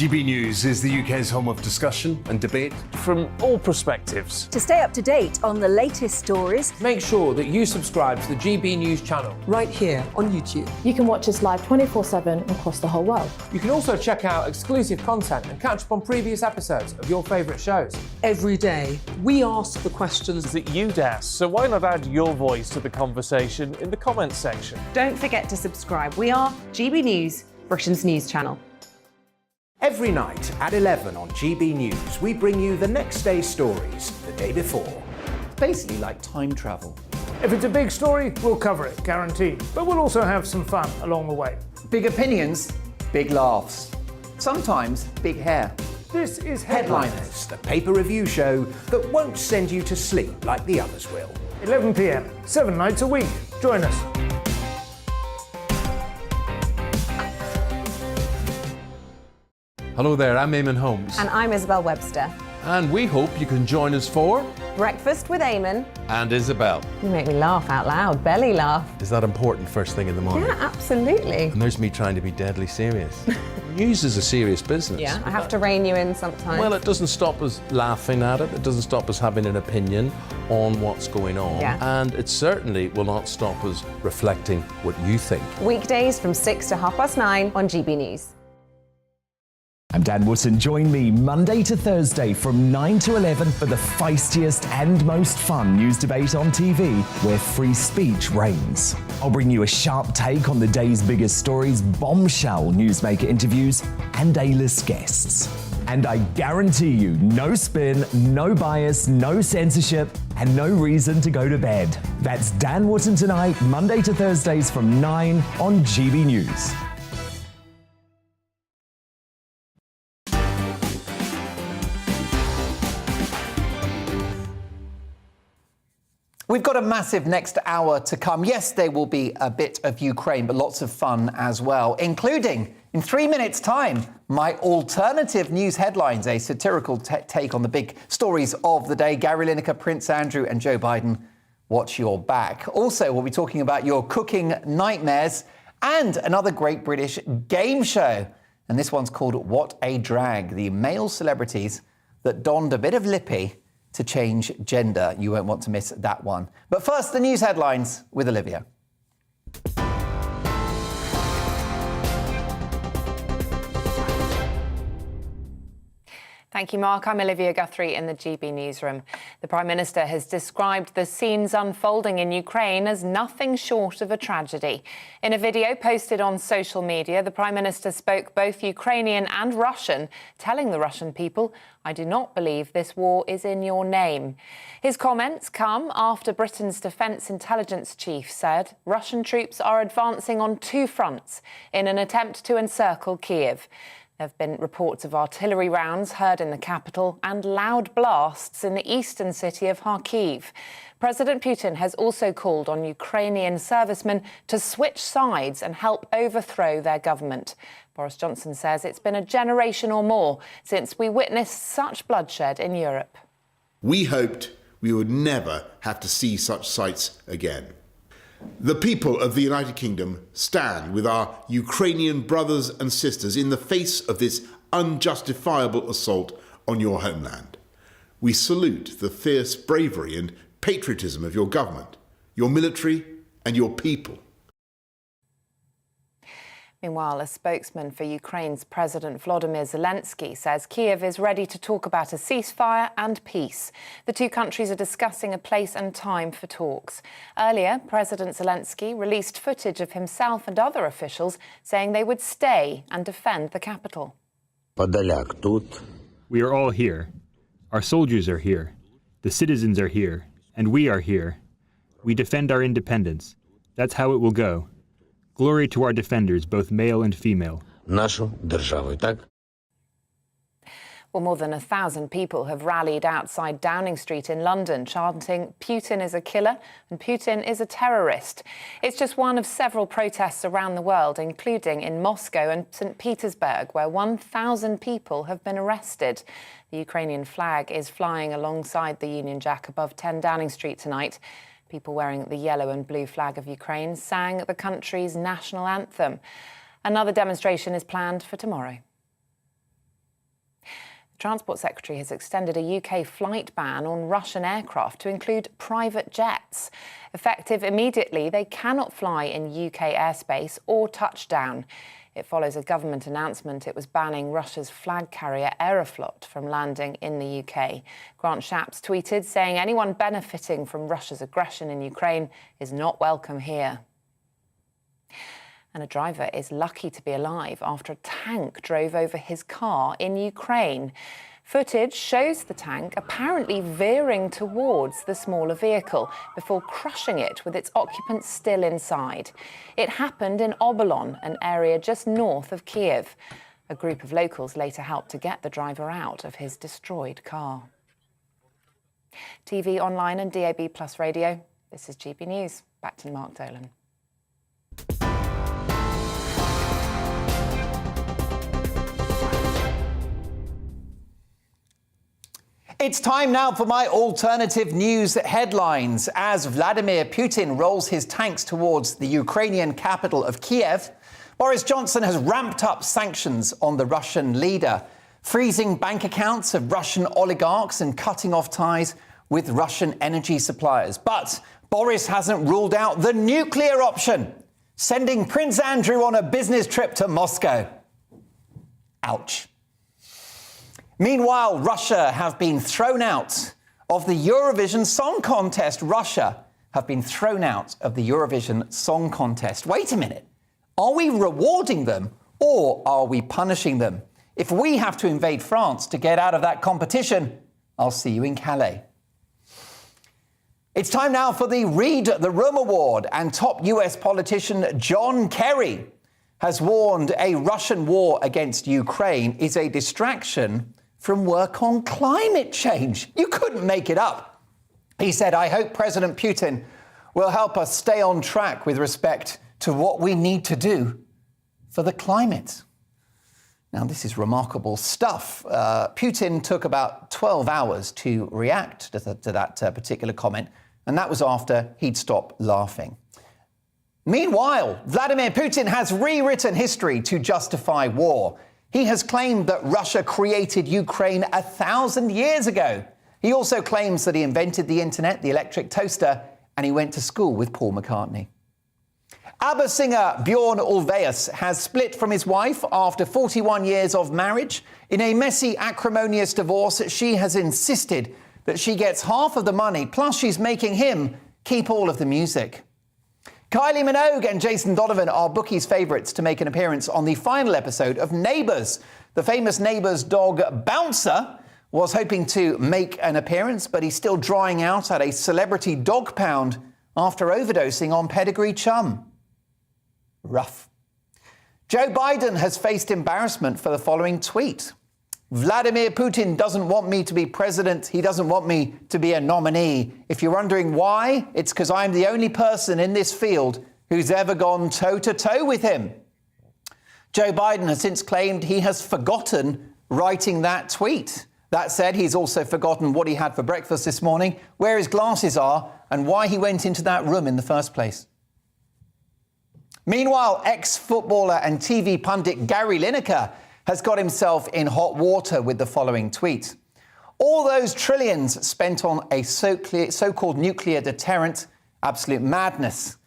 GB News is the UK's home of discussion and debate. From all perspectives. To stay up to date on the latest stories, make sure that you subscribe to the GB News channel right here on YouTube. You can watch us live 24/7 across the whole world. You can also check out exclusive content and catch up on previous episodes of your favourite shows. Every day, we ask the questions that you'd ask, so why not add your voice to the conversation in the comments section? Don't forget to subscribe. We are GB News, Britain's news channel. Every night at 11 on GB News, we bring you the next day's stories the day before. Basically like time travel. If it's a big story, we'll cover it, guaranteed. But we'll also have some fun along the way. Big opinions, big laughs. Sometimes big hair. This is Headliners, the paper review show that won't send you to sleep like the others will. 11 p.m, 7 nights a week. Join us. Hello there, I'm Eamon Holmes. And I'm Isabel Webster. And we hope you can join us for Breakfast with Eamon. And Isabel. You make me laugh out loud, belly laugh. Is that important first thing in the morning? Yeah, absolutely. And there's me trying to be deadly serious. News is a serious business. Yeah, I have to rein you in sometimes. Well, it doesn't stop us laughing at it. It doesn't stop us having an opinion on what's going on. Yeah. And it certainly will not stop us reflecting what you think. Weekdays from 6 to 9:30 on GB News. I'm Dan Wootton. Join me Monday to Thursday from 9 to 11 for the feistiest and most fun news debate on TV, where free speech reigns. I'll bring you a sharp take on the day's biggest stories, bombshell newsmaker interviews, and A-list guests. And I guarantee you, no spin, no bias, no censorship, and no reason to go to bed. That's Dan Wootton tonight, Monday to Thursdays from 9 on GB News. We've got a massive next hour to come. Yes, there will be a bit of Ukraine, but lots of fun as well, including, in 3 minutes' time, my alternative news headlines, a satirical take on the big stories of the day. Gary Lineker, Prince Andrew and Joe Biden, watch your back. Also, we'll be talking about your cooking nightmares and another great British game show. And this one's called What a Drag, the male celebrities that donned a bit of lippy to change gender. You won't want to miss that one. But first, the news headlines with Olivia. Thank you, Mark. I'm Olivia Guthrie in the GB newsroom. The Prime Minister has described the scenes unfolding in Ukraine as nothing short of a tragedy. In a video posted on social media, the Prime Minister spoke both Ukrainian and Russian, telling the Russian people, "I do not believe this war is in your name." His comments come after Britain's Defence Intelligence Chief said Russian troops are advancing on two fronts in an attempt to encircle Kyiv. There have been reports of artillery rounds heard in the capital and loud blasts in the eastern city of Kharkiv. President Putin has also called on Ukrainian servicemen to switch sides and help overthrow their government. Boris Johnson says it's been a generation or more since we witnessed such bloodshed in Europe. We hoped we would never have to see such sights again. The people of the United Kingdom stand with our Ukrainian brothers and sisters in the face of this unjustifiable assault on your homeland. We salute the fierce bravery and patriotism of your government, your military and your people. Meanwhile, a spokesman for Ukraine's President Volodymyr Zelensky says Kyiv is ready to talk about a ceasefire and peace. The two countries are discussing a place and time for talks. Earlier, President Zelensky released footage of himself and other officials saying they would stay and defend the capital. We are all here. Our soldiers are here. The citizens are here. And we are here. We defend our independence. That's how it will go. Glory to our defenders, both male and female. Well, more than 1,000 people have rallied outside Downing Street in London, chanting Putin is a killer and Putin is a terrorist. It's just one of several protests around the world, including in Moscow and St. Petersburg, where 1,000 people have been arrested. The Ukrainian flag is flying alongside the Union Jack above 10 Downing Street tonight. People wearing the yellow and blue flag of Ukraine sang the country's national anthem. Another demonstration is planned for tomorrow. Transport Secretary has extended a UK flight ban on Russian aircraft to include private jets. Effective immediately, they cannot fly in UK airspace or touch down. It follows a government announcement it was banning Russia's flag carrier Aeroflot from landing in the UK. Grant Shapps tweeted saying anyone benefiting from Russia's aggression in Ukraine is not welcome here. And a driver is lucky to be alive after a tank drove over his car in Ukraine. Footage shows the tank apparently veering towards the smaller vehicle before crushing it with its occupants still inside. It happened in Obolon, an area just north of Kiev. A group of locals later helped to get the driver out of his destroyed car. TV, online and DAB+ radio, this is GB News. Back to Mark Dolan. It's time now for my alternative news headlines. As Vladimir Putin rolls his tanks towards the Ukrainian capital of Kiev, Boris Johnson has ramped up sanctions on the Russian leader, freezing bank accounts of Russian oligarchs and cutting off ties with Russian energy suppliers. But Boris hasn't ruled out the nuclear option, sending Prince Andrew on a business trip to Moscow. Ouch. Meanwhile, Russia have been thrown out of the Eurovision Song Contest. Russia have been thrown out of the Eurovision Song Contest. Wait a minute. Are we rewarding them or are we punishing them? If we have to invade France to get out of that competition, I'll see you in Calais. It's time now for the Read the Room Award, and top US politician John Kerry has warned a Russian war against Ukraine is a distraction from work on climate change. You couldn't make it up. He said, I hope President Putin will help us stay on track with respect to what we need to do for the climate. Now, this is remarkable stuff. Putin took about 12 hours to react to that particular comment, and that was after he'd stopped laughing. Meanwhile, Vladimir Putin has rewritten history to justify war. He has claimed that Russia created Ukraine 1,000 years ago. He also claims that he invented the internet, the electric toaster, and he went to school with Paul McCartney. ABBA singer Bjorn Ulvaeus has split from his wife after 41 years of marriage. In a messy, acrimonious divorce, she has insisted that she gets half of the money, plus she's making him keep all of the music. Kylie Minogue and Jason Donovan are bookies' favourites to make an appearance on the final episode of Neighbours. The famous Neighbours dog Bouncer was hoping to make an appearance, but he's still drying out at a celebrity dog pound after overdosing on pedigree chum. Rough. Joe Biden has faced embarrassment for the following tweet. Vladimir Putin doesn't want me to be president. He doesn't want me to be a nominee. If you're wondering why, it's because I'm the only person in this field who's ever gone toe-to-toe with him. Joe Biden has since claimed he has forgotten writing that tweet. That said, he's also forgotten what he had for breakfast this morning, where his glasses are, and why he went into that room in the first place. Meanwhile, ex-footballer and TV pundit Gary Lineker has got himself in hot water with the following tweet. All those trillions spent on a so-called nuclear deterrent, absolute madness.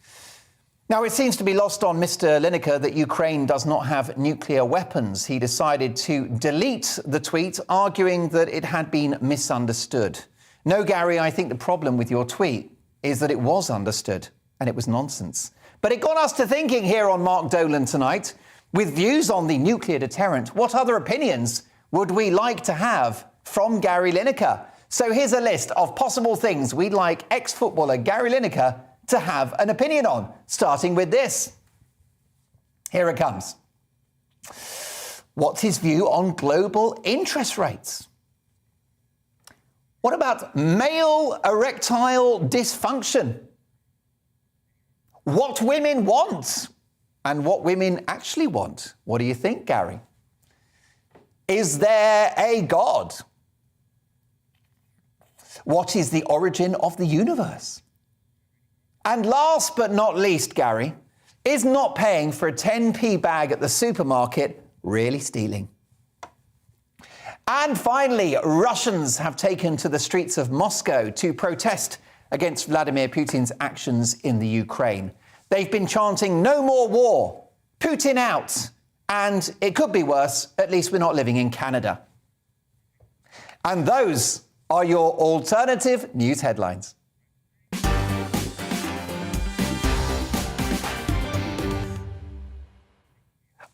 Now, it seems to be lost on Mr. Lineker that Ukraine does not have nuclear weapons. He decided to delete the tweet, arguing that it had been misunderstood. No, Gary, I think the problem with your tweet is that it was understood and it was nonsense. But it got us to thinking here on Mark Dolan tonight. With views on the nuclear deterrent, what other opinions would we like to have from Gary Lineker? So here's a list of possible things we'd like ex-footballer Gary Lineker to have an opinion on, starting with this. Here it comes. What's his view on global interest rates? What about male erectile dysfunction? What women want? And what women actually want. What do you think, Gary? Is there a God? What is the origin of the universe? And last but not least, Gary, is not paying for a 10p bag at the supermarket really stealing? And finally, Russians have taken to the streets of Moscow to protest against Vladimir Putin's actions in the Ukraine. They've been chanting, "No more war, Putin out." And it could be worse, at least we're not living in Canada. And those are your alternative news headlines.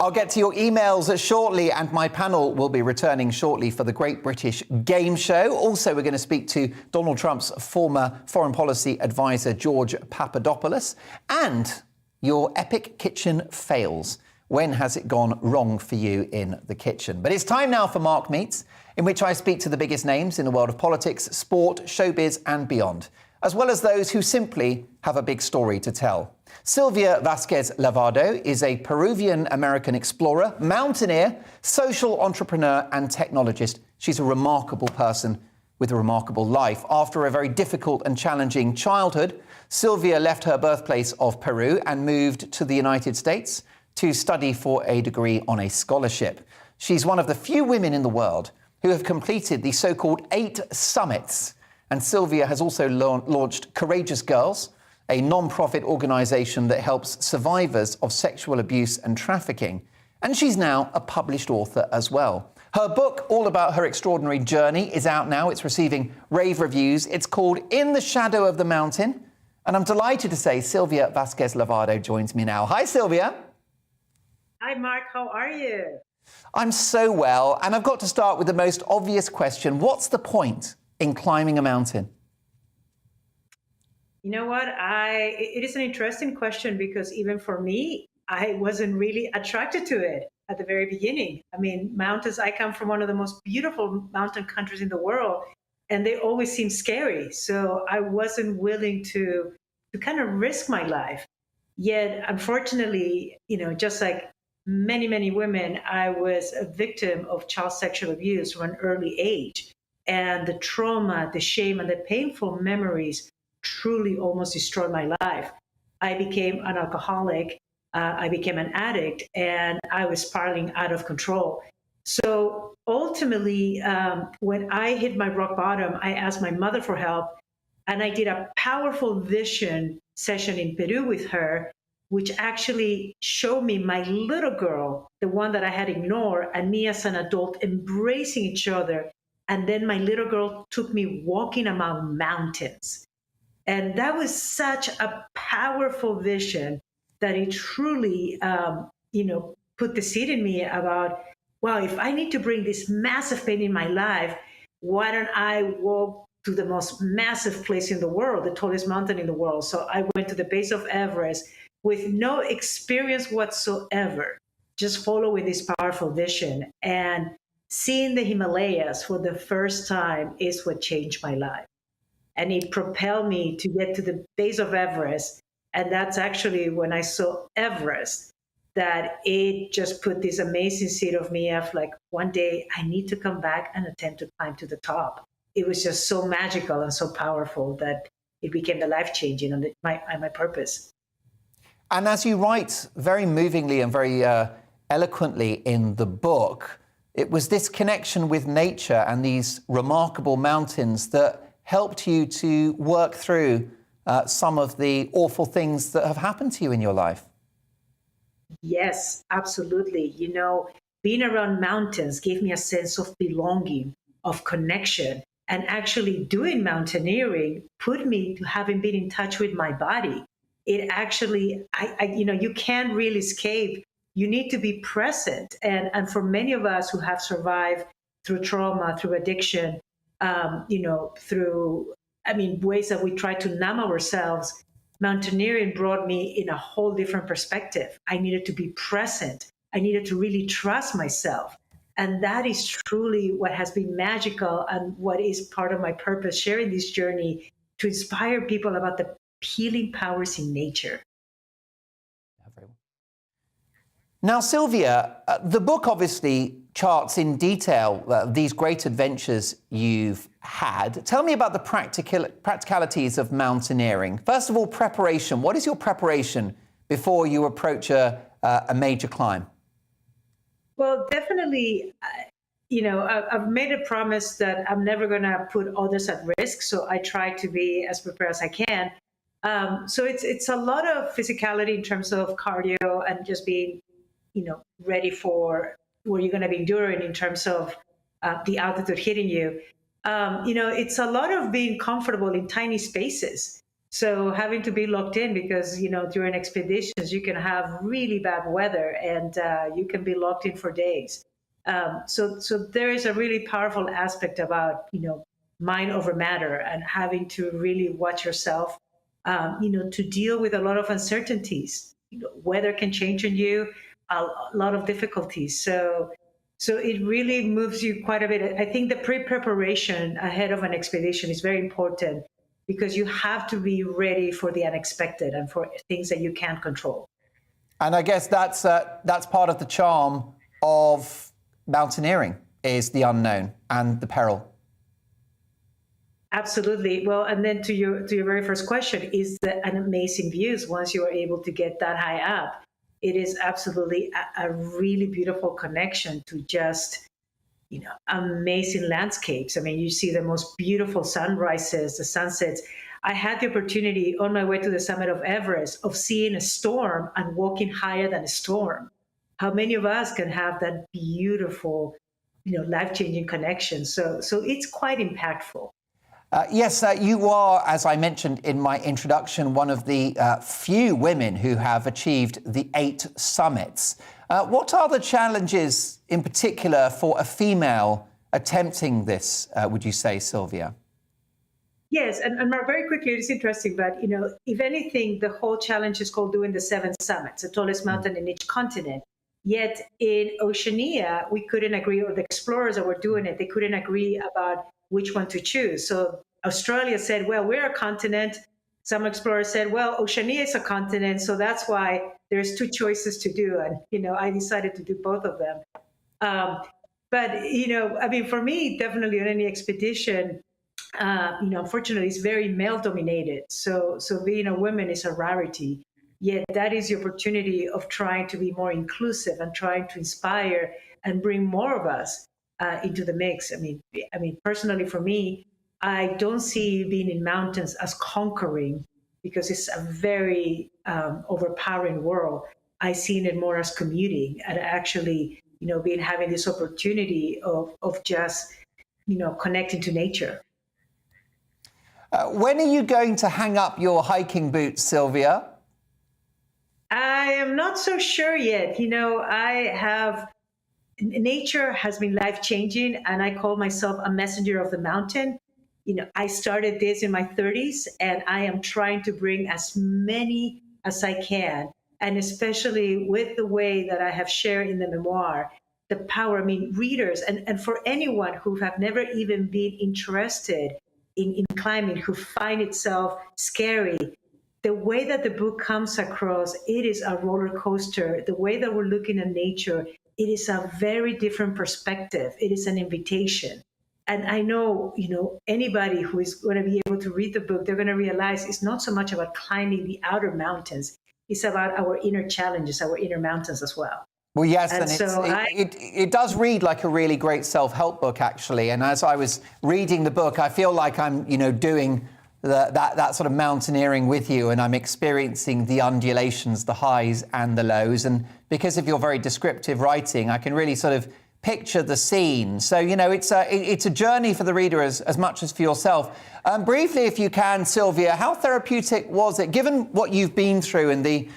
I'll get to your emails shortly, and my panel will be returning shortly for the Great British Game Show. Also, we're going to speak to Donald Trump's former foreign policy advisor, George Papadopoulos, and your epic kitchen fails. When has it gone wrong for you in the kitchen? But it's time now for Mark Meets, in which I speak to the biggest names in the world of politics, sport, showbiz, and beyond, as well as those who simply have a big story to tell. Sylvia Vasquez Lavado is a Peruvian-American explorer, mountaineer, social entrepreneur and technologist. She's a remarkable person with a remarkable life. After a very difficult and challenging childhood, Sylvia left her birthplace of Peru and moved to the United States to study for a degree on a scholarship. She's one of the few women in the world who have completed the so-called 8 summits. And Sylvia has also launched Courageous Girls, a non-profit organisation that helps survivors of sexual abuse and trafficking. And she's now a published author as well. Her book, all about her extraordinary journey, is out now. It's receiving rave reviews. It's called In the Shadow of the Mountain. And I'm delighted to say Sylvia Vasquez Lavado joins me now. Hi, Sylvia. Hi, Mark. How are you? I'm so well. And I've got to start with the most obvious question. What's the point in climbing a mountain? You know what? It is an interesting question because even for me, I wasn't really attracted to it at the very beginning. I mean, mountains, I come from one of the most beautiful mountain countries in the world, and they always seem scary. So I wasn't willing to kind of risk my life. Yet, unfortunately, just like many, many women, I was a victim of child sexual abuse from an early age. And the trauma, the shame, and the painful memories truly almost destroyed my life. I became an alcoholic, I became an addict, and I was spiraling out of control. So ultimately, when I hit my rock bottom, I asked my mother for help, and I did a powerful vision session in Peru with her, which actually showed me my little girl, the one that I had ignored, and me as an adult embracing each other. And then my little girl took me walking among mountains. And that was such a powerful vision that it truly, put the seed in me about, wow, if I need to bring this massive pain in my life, why don't I walk to the most massive place in the world, the tallest mountain in the world? So I went to the base of Everest with no experience whatsoever, just following this powerful vision. And seeing the Himalayas for the first time is what changed my life. And it propelled me to get to the base of Everest. And that's actually when I saw Everest, that it just put this amazing seed of me of like, one day I need to come back and attempt to climb to the top. It was just so magical and so powerful that it became the life-changing and my purpose. And as you write very movingly and very eloquently in the book, it was this connection with nature and these remarkable mountains that helped you to work through some of the awful things that have happened to you in your life. Yes, absolutely. Being around mountains gave me a sense of belonging, of connection, and actually doing mountaineering put me to having been in touch with my body. It actually, you can't really escape. You need to be present. And for many of us who have survived through trauma, through addiction, through ways that we try to numb ourselves, mountaineering brought me in a whole different perspective. I needed to be present. I needed to really trust myself. And that is truly what has been magical and what is part of my purpose, sharing this journey to inspire people about the healing powers in nature. Now, Sylvia, the book obviously charts in detail these great adventures you've had. Tell me about the practicalities of mountaineering. First of all, preparation. What is your preparation before you approach a major climb? Well, definitely, I've made a promise that I'm never going to put others at risk. So I try to be as prepared as I can. So it's a lot of physicality in terms of cardio and just being, ready for what you're going to be enduring in terms of the altitude hitting you. It's a lot of being comfortable in tiny spaces. So having to be locked in because, during expeditions, you can have really bad weather and you can be locked in for days. So there is a really powerful aspect about, mind over matter and having to really watch yourself, to deal with a lot of uncertainties. Weather can change on you, a lot of difficulties. So it really moves you quite a bit. I think the pre-preparation ahead of an expedition is very important because you have to be ready for the unexpected and for things that you can't control. And I guess that's part of the charm of mountaineering is the unknown and the peril. Absolutely. Well, and then to your very first question, is an amazing views once you are able to get that high up. It is absolutely a really beautiful connection to just, amazing landscapes. I mean, you see the most beautiful sunrises, the sunsets. I had the opportunity on my way to the summit of Everest of seeing a storm and walking higher than a storm. How many of us can have that beautiful, life-changing connection? So it's quite impactful. Yes, you are, as I mentioned in my introduction, one of the few women who have achieved the 8 summits. What are the challenges in particular for a female attempting this, would you say, Sylvia? Yes, and Mark, very quickly, it's interesting, but, if anything, the whole challenge is called doing the 7 summits, the tallest mountain in each continent. Yet in Oceania, we couldn't agree, or the explorers that were doing it, they couldn't agree about which one to choose. So Australia said, well, we're a continent. Some explorers said, well, Oceania is a continent, so that's why there's 2 choices to do. And, I decided to do both of them. But, for me, definitely on any expedition, unfortunately, it's very male-dominated. So being a woman is a rarity. Yet that is the opportunity of trying to be more inclusive and trying to inspire and bring more of us into the mix. I mean, personally, for me, I don't see being in mountains as conquering because it's a very overpowering world. I see it more as commuting and actually, having this opportunity of just, connecting to nature. When are you going to hang up your hiking boots, Sylvia? I am not so sure yet. Nature has been life-changing, and I call myself a messenger of the mountain. I started this in my 30s, and I am trying to bring as many as I can, and especially with the way that I have shared in the memoir, the power, readers, and for anyone who have never even been interested in climbing, who find itself scary, the way that the book comes across, it is a roller coaster. The way that we're looking at nature, it is a very different perspective. It is an invitation. And I know, anybody who is going to be able to read the book, they're going to realize it's not so much about climbing the outer mountains. It's about our inner challenges, our inner mountains as well. Well, yes, and so it does read like a really great self-help book, actually. And as I was reading the book, I feel like I'm, doing that sort of mountaineering with you, and I'm experiencing the undulations, the highs and the lows. And because of your very descriptive writing, I can really sort of picture the scene. So, it's a journey for the reader as much as for yourself. Briefly, if you can, Sylvia, how therapeutic was it, given what you've been through and the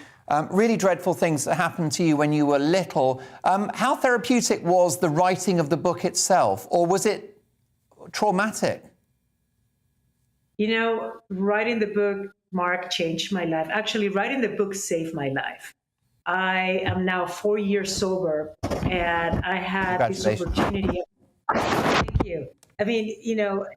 really dreadful things that happened to you when you were little? How therapeutic was the writing of the book itself, or was it traumatic? Writing the book, Mark, changed my life. Actually, writing the book saved my life. I am now 4 years sober, and I had this opportunity. Thank you.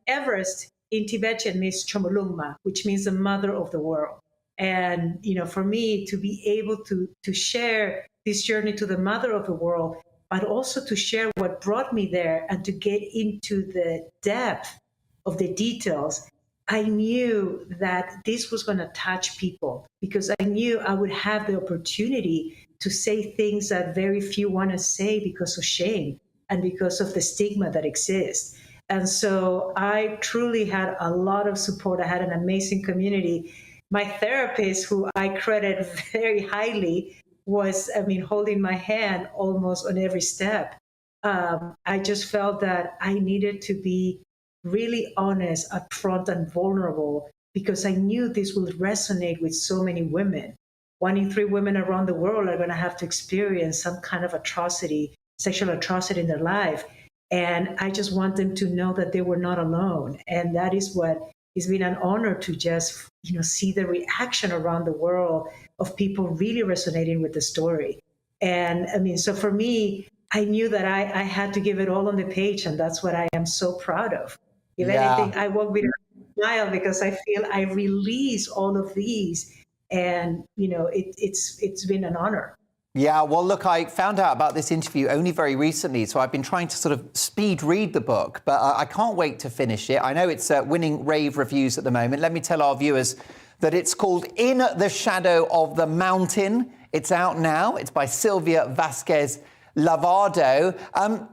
Everest in Tibetan means Chomolungma, which means the mother of the world. And, for me to be able to share this journey to the mother of the world, but also to share what brought me there and to get into the depth of the details, I knew that this was going to touch people because I knew I would have the opportunity to say things that very few want to say because of shame. and because of the stigma that exists. And so I truly had a lot of support. I had an amazing community. My therapist, who I credit very highly, was, holding my hand almost on every step. I just felt that I needed to be really honest, upfront, and vulnerable, because I knew this would resonate with so many women. 1 in 3 women around the world are going to have to experience some kind of atrocity, sexual atrocity in their life. And I just want them to know that they were not alone. And that is what it's been an honor to just, see the reaction around the world of people really resonating with the story. And so for me, I knew that I had to give it all on the page, and that's what I am so proud of. If anything, I walk with a smile because I feel I release all of these, and it's been an honor. Yeah, well, look, I found out about this interview only very recently, so I've been trying to sort of speed read the book, but I can't wait to finish it. I know it's winning rave reviews at the moment. Let me tell our viewers that it's called In the Shadow of the Mountain. It's out now. It's by Sylvia Vasquez Lavado.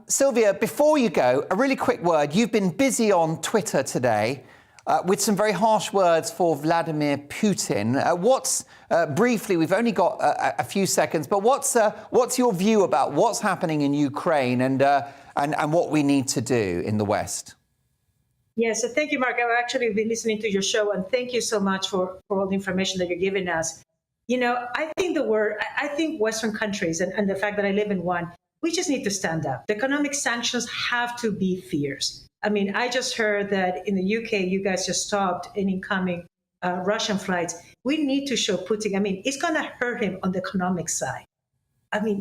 Sylvia, before you go, a really quick word. You've been busy on Twitter today with some very harsh words for Vladimir Putin. Briefly, we've only got a few seconds, but what's your view about what's happening in Ukraine and what we need to do in the West? Yes, so thank you, Mark. I've actually been listening to your show, and thank you so much for all the information that you're giving us. I think Western countries, and the fact that I live in one, we just need to stand up. The economic sanctions have to be fierce. I just heard that in the UK, you guys just stopped any incoming Russian flights. We need to show Putin, it's going to hurt him on the economic side. And the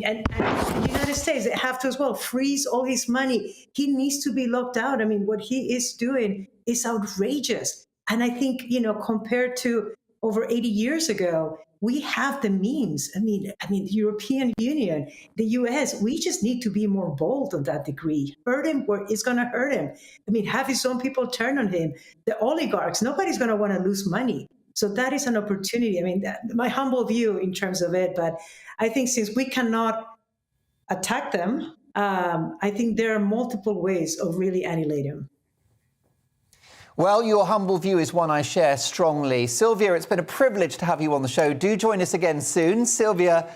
United States, they have to as well freeze all his money. He needs to be locked out. What he is doing is outrageous. And I think, compared to over 80 years ago, we have the means. The European Union, the US, we just need to be more bold on that degree. Hurt him where it's going to hurt him. Have his own people turn on him. The oligarchs, nobody's going to want to lose money. So that is an opportunity. My humble view in terms of it, but I think since we cannot attack them, I think there are multiple ways of really annihilating them. Well, your humble view is one I share strongly. Sylvia, it's been a privilege to have you on the show. Do join us again soon. Sylvia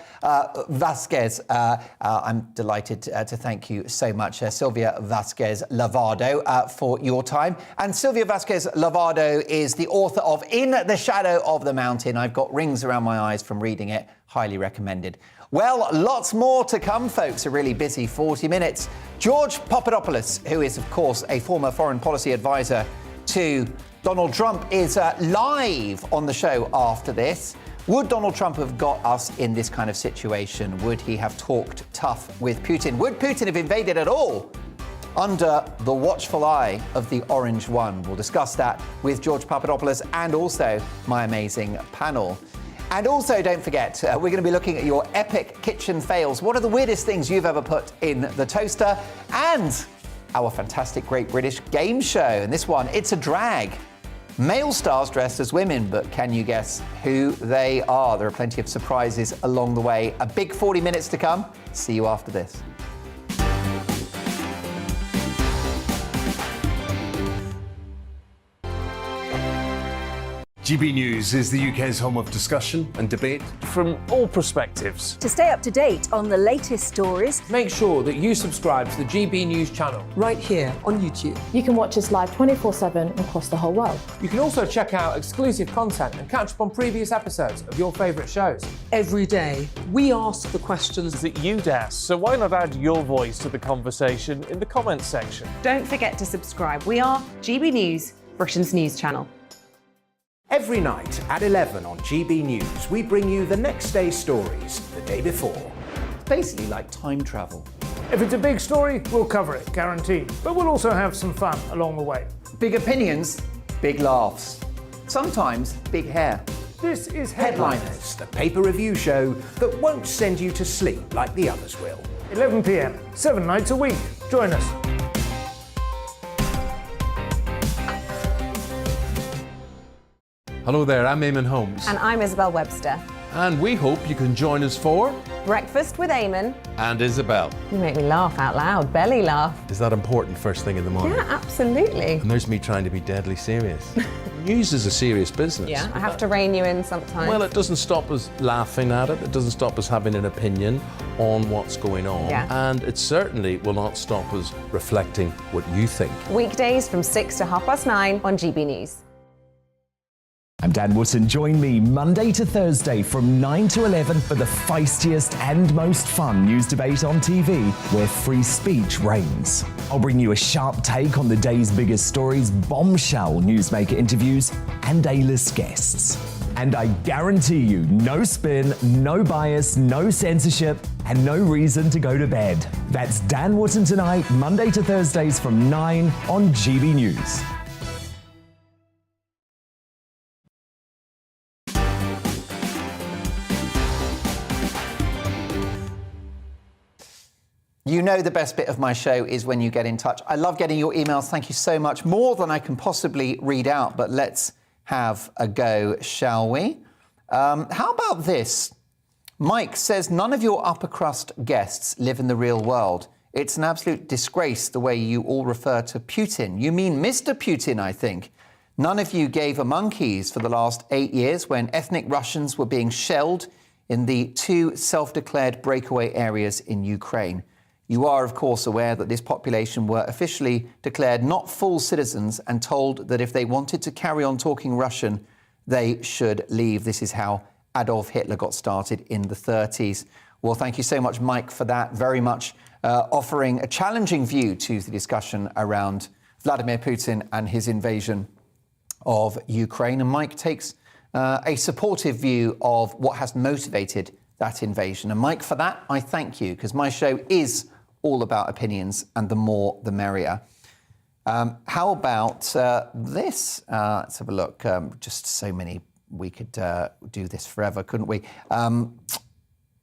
Vasquez, I'm delighted to thank you so much, Sylvia Vasquez Lavado, for your time. And Sylvia Vasquez Lavado is the author of In the Shadow of the Mountain. I've got rings around my eyes from reading it. Highly recommended. Well, lots more to come, folks. A really busy 40 minutes. George Papadopoulos, who is, of course, a former foreign policy advisor to Donald Trump, is live on the show after this. Would Donald Trump have got us in this kind of situation? Would he have talked tough with Putin? Would Putin have invaded at all under the watchful eye of the Orange One? We'll discuss that with George Papadopoulos and also my amazing panel. And also, don't forget, we're going to be looking at your epic kitchen fails. What are the weirdest things you've ever put in the toaster? And our fantastic Great British Game Show. And this one, it's a drag. Male stars dressed as women, but can you guess who they are? There are plenty of surprises along the way. A big 40 minutes to come. See you after this. GB News is the UK's home of discussion and debate from all perspectives. To stay up to date on the latest stories, make sure that you subscribe to the GB News channel right here on YouTube. You can watch us live 24/7 across the whole world. You can also check out exclusive content and catch up on previous episodes of your favourite shows. Every day, we ask the questions that you'd ask, so why not add your voice to the conversation in the comments section? Don't forget to subscribe. We are GB News, Britain's news channel. Every night at 11 on GB News, we bring you the next day's stories the day before. It's basically like time travel. If it's a big story, we'll cover it, guaranteed. But we'll also have some fun along the way. Big opinions, big laughs. Sometimes big hair. This is Headliners, the paper review show that won't send you to sleep like the others will. 11 p.m, 7 nights a week. Join us. Hello there, I'm Eamon Holmes. And I'm Isabel Webster. And we hope you can join us for Breakfast with Eamon. And Isabel. You make me laugh out loud, belly laugh. Is that important first thing in the morning? Yeah, absolutely. And there's me trying to be deadly serious. News is a serious business. Yeah, I have to rein you in sometimes. Well, it doesn't stop us laughing at it. It doesn't stop us having an opinion on what's going on. Yeah. And it certainly will not stop us reflecting what you think. Weekdays from 6 to 9:30 on GB News. I'm Dan Wootton. Join me Monday to Thursday from 9 to 11 for the feistiest and most fun news debate on TV, where free speech reigns. I'll bring you a sharp take on the day's biggest stories, bombshell newsmaker interviews, and A-list guests. And I guarantee you, no spin, no bias, no censorship, and no reason to go to bed. That's Dan Wootton Tonight, Monday to Thursdays from 9 on GB News. You know the best bit of my show is when you get in touch. I love getting your emails. Thank you so much. More than I can possibly read out, but let's have a go, shall we? How about this? Mike says, none of your upper crust guests live in the real world. It's an absolute disgrace the way you all refer to Putin. You mean Mr. Putin, I think. None of you gave a monkeys for the last 8 years when ethnic Russians were being shelled in the 2 self-declared breakaway areas in Ukraine. You are, of course, aware that this population were officially declared not full citizens and told that if they wanted to carry on talking Russian, they should leave. This is how Adolf Hitler got started in the 30s. Well, thank you so much, Mike, for that. Very much offering a challenging view to the discussion around Vladimir Putin and his invasion of Ukraine. And Mike takes a supportive view of what has motivated that invasion. And Mike, for that, I thank you, because my show is all about opinions, and the more, the merrier. How about this? Let's have a look. Just so many. We could do this forever, couldn't we?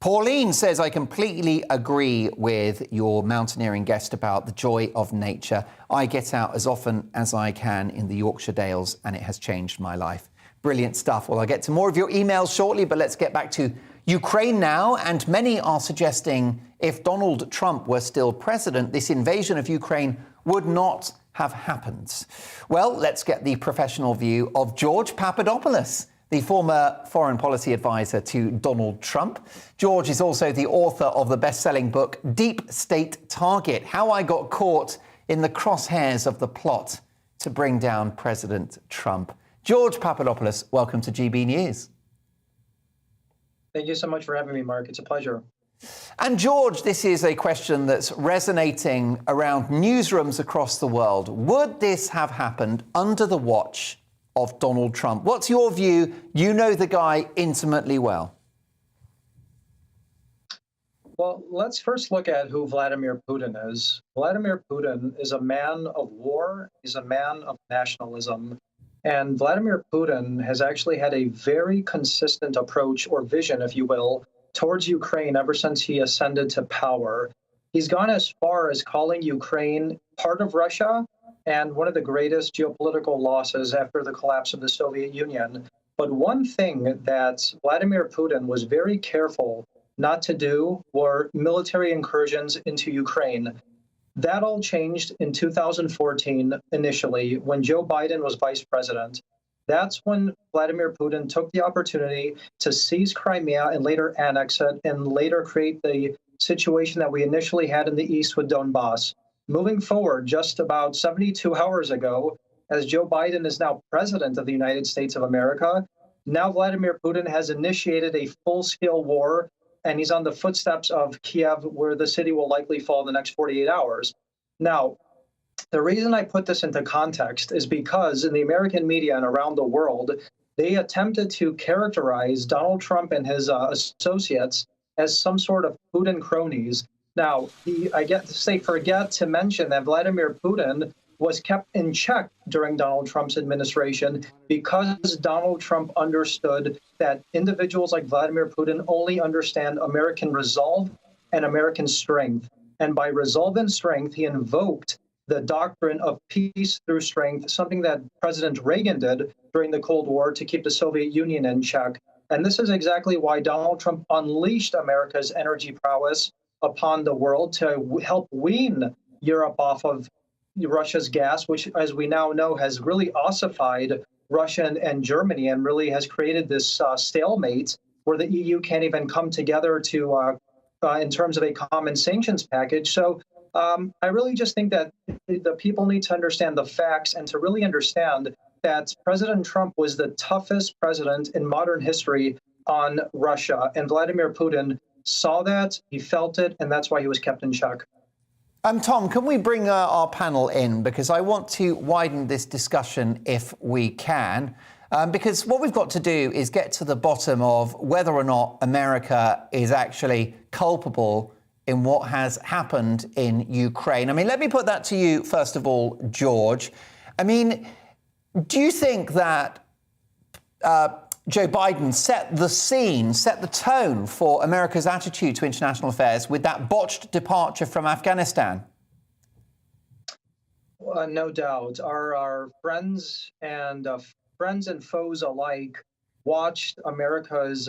Pauline says, I completely agree with your mountaineering guest about the joy of nature. I get out as often as I can in the Yorkshire Dales, and it has changed my life. Brilliant stuff. Well, I'll get to more of your emails shortly, but let's get back to Ukraine now. And many are suggesting if Donald Trump were still president, this invasion of Ukraine would not have happened. Well, let's get the professional view of George Papadopoulos, the former foreign policy advisor to Donald Trump. George is also the author of the best-selling book, Deep State Target: How I Got Caught in the Crosshairs of the Plot to Bring Down President Trump. George Papadopoulos, welcome to GB News. Thank you so much for having me, Mark. It's a pleasure. And George, this is a question that's resonating around newsrooms across the world. Would this have happened under the watch of Donald Trump? What's your view? You know the guy intimately well. Well, let's first look at who Vladimir Putin is. Vladimir Putin is a man of war. He's a man of nationalism. And Vladimir Putin has actually had a very consistent approach, or vision, if you will, towards Ukraine ever since he ascended to power. He's gone as far as calling Ukraine part of Russia and one of the greatest geopolitical losses after the collapse of the Soviet Union. But one thing that Vladimir Putin was very careful not to do were military incursions into Ukraine. That all changed in 2014 initially, when Joe Biden was vice president. That's when Vladimir Putin took the opportunity to seize Crimea and later annex it, and later create the situation that we initially had in the east with Donbass. Moving forward, just about 72 hours ago, as Joe Biden is now president of the United States of America, now Vladimir Putin has initiated a full-scale war, and he's on the footsteps of Kiev, where the city will likely fall in the next 48 hours. Now, the reason I put this into context is because in the American media and around the world, they attempted to characterize Donald Trump and his associates as some sort of Putin cronies. Now, I get to say, forget to mention that Vladimir Putin was kept in check during Donald Trump's administration because Donald Trump understood that individuals like Vladimir Putin only understand American resolve and American strength. And by resolve and strength, he invoked the doctrine of peace through strength, something that President Reagan did during the Cold War to keep the Soviet Union in check. And this is exactly why Donald Trump unleashed America's energy prowess upon the world to help wean Europe off of Russia's gas, which, as we now know, has really ossified Russia and Germany and really has created this stalemate where the EU can't even come together to in terms of a common sanctions package. So I really just think that the people need to understand the facts and to really understand that President Trump was the toughest president in modern history on Russia. And Vladimir Putin saw that, he felt it, and that's why he was kept in check. Tom, can we bring our panel in? Because I want to widen this discussion if we can. Because what we've got to do is get to the bottom of whether or not America is actually culpable in what has happened in Ukraine. I mean, let me put that to you, first of all, George. I mean, do you think that Joe Biden set the scene, set the tone for America's attitude to international affairs with that botched departure from Afghanistan? No doubt. Our friends and foes alike watched America's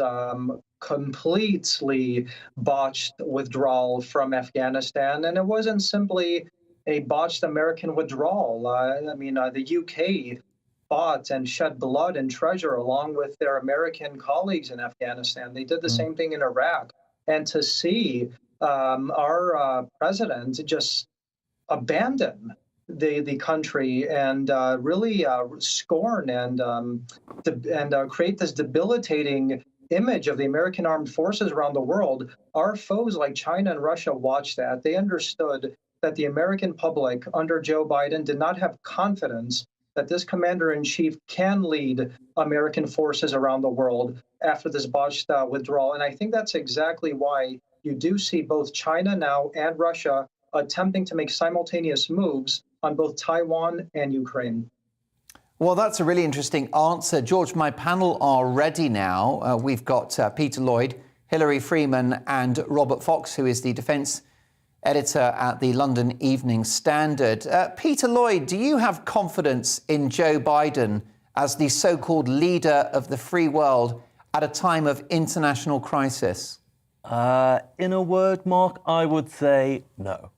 completely botched withdrawal from Afghanistan. And it wasn't simply a botched American withdrawal. I mean, the UK fought and shed blood and treasure along with their American colleagues in Afghanistan. They did the same thing in Iraq. And to see our president just abandon the country and really scorn and create this debilitating image of the American armed forces around the world, our foes like China and Russia watched that. They understood that the American public under Joe Biden did not have confidence that this commander-in-chief can lead American forces around the world after this botched withdrawal. And I think that's exactly why you do see both China now and Russia attempting to make simultaneous moves on both Taiwan and Ukraine. Well, that's a really interesting answer. George, my panel are ready now. We've got Peter Lloyd, Hilary Freeman and Robert Fox, who is the defence editor at the London Evening Standard. Peter Lloyd, do you have confidence in Joe Biden as the so-called leader of the free world at a time of international crisis? In a word, Mark, I would say no.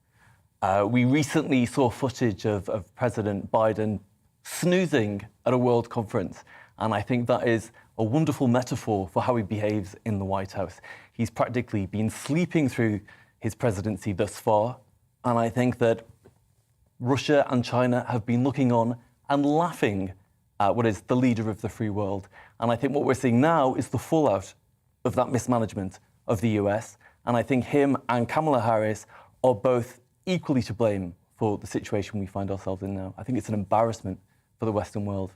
We recently saw footage of President Biden snoozing at a World Conference, and I think that is a wonderful metaphor for how he behaves in the White House. He's practically been sleeping through his presidency thus far, and I think that Russia and China have been looking on and laughing at what is the leader of the free world. And I think what we're seeing now is the fallout of that mismanagement of the US, and I think him and Kamala Harris are both equally to blame for the situation we find ourselves in now. I think it's an embarrassment for the Western world.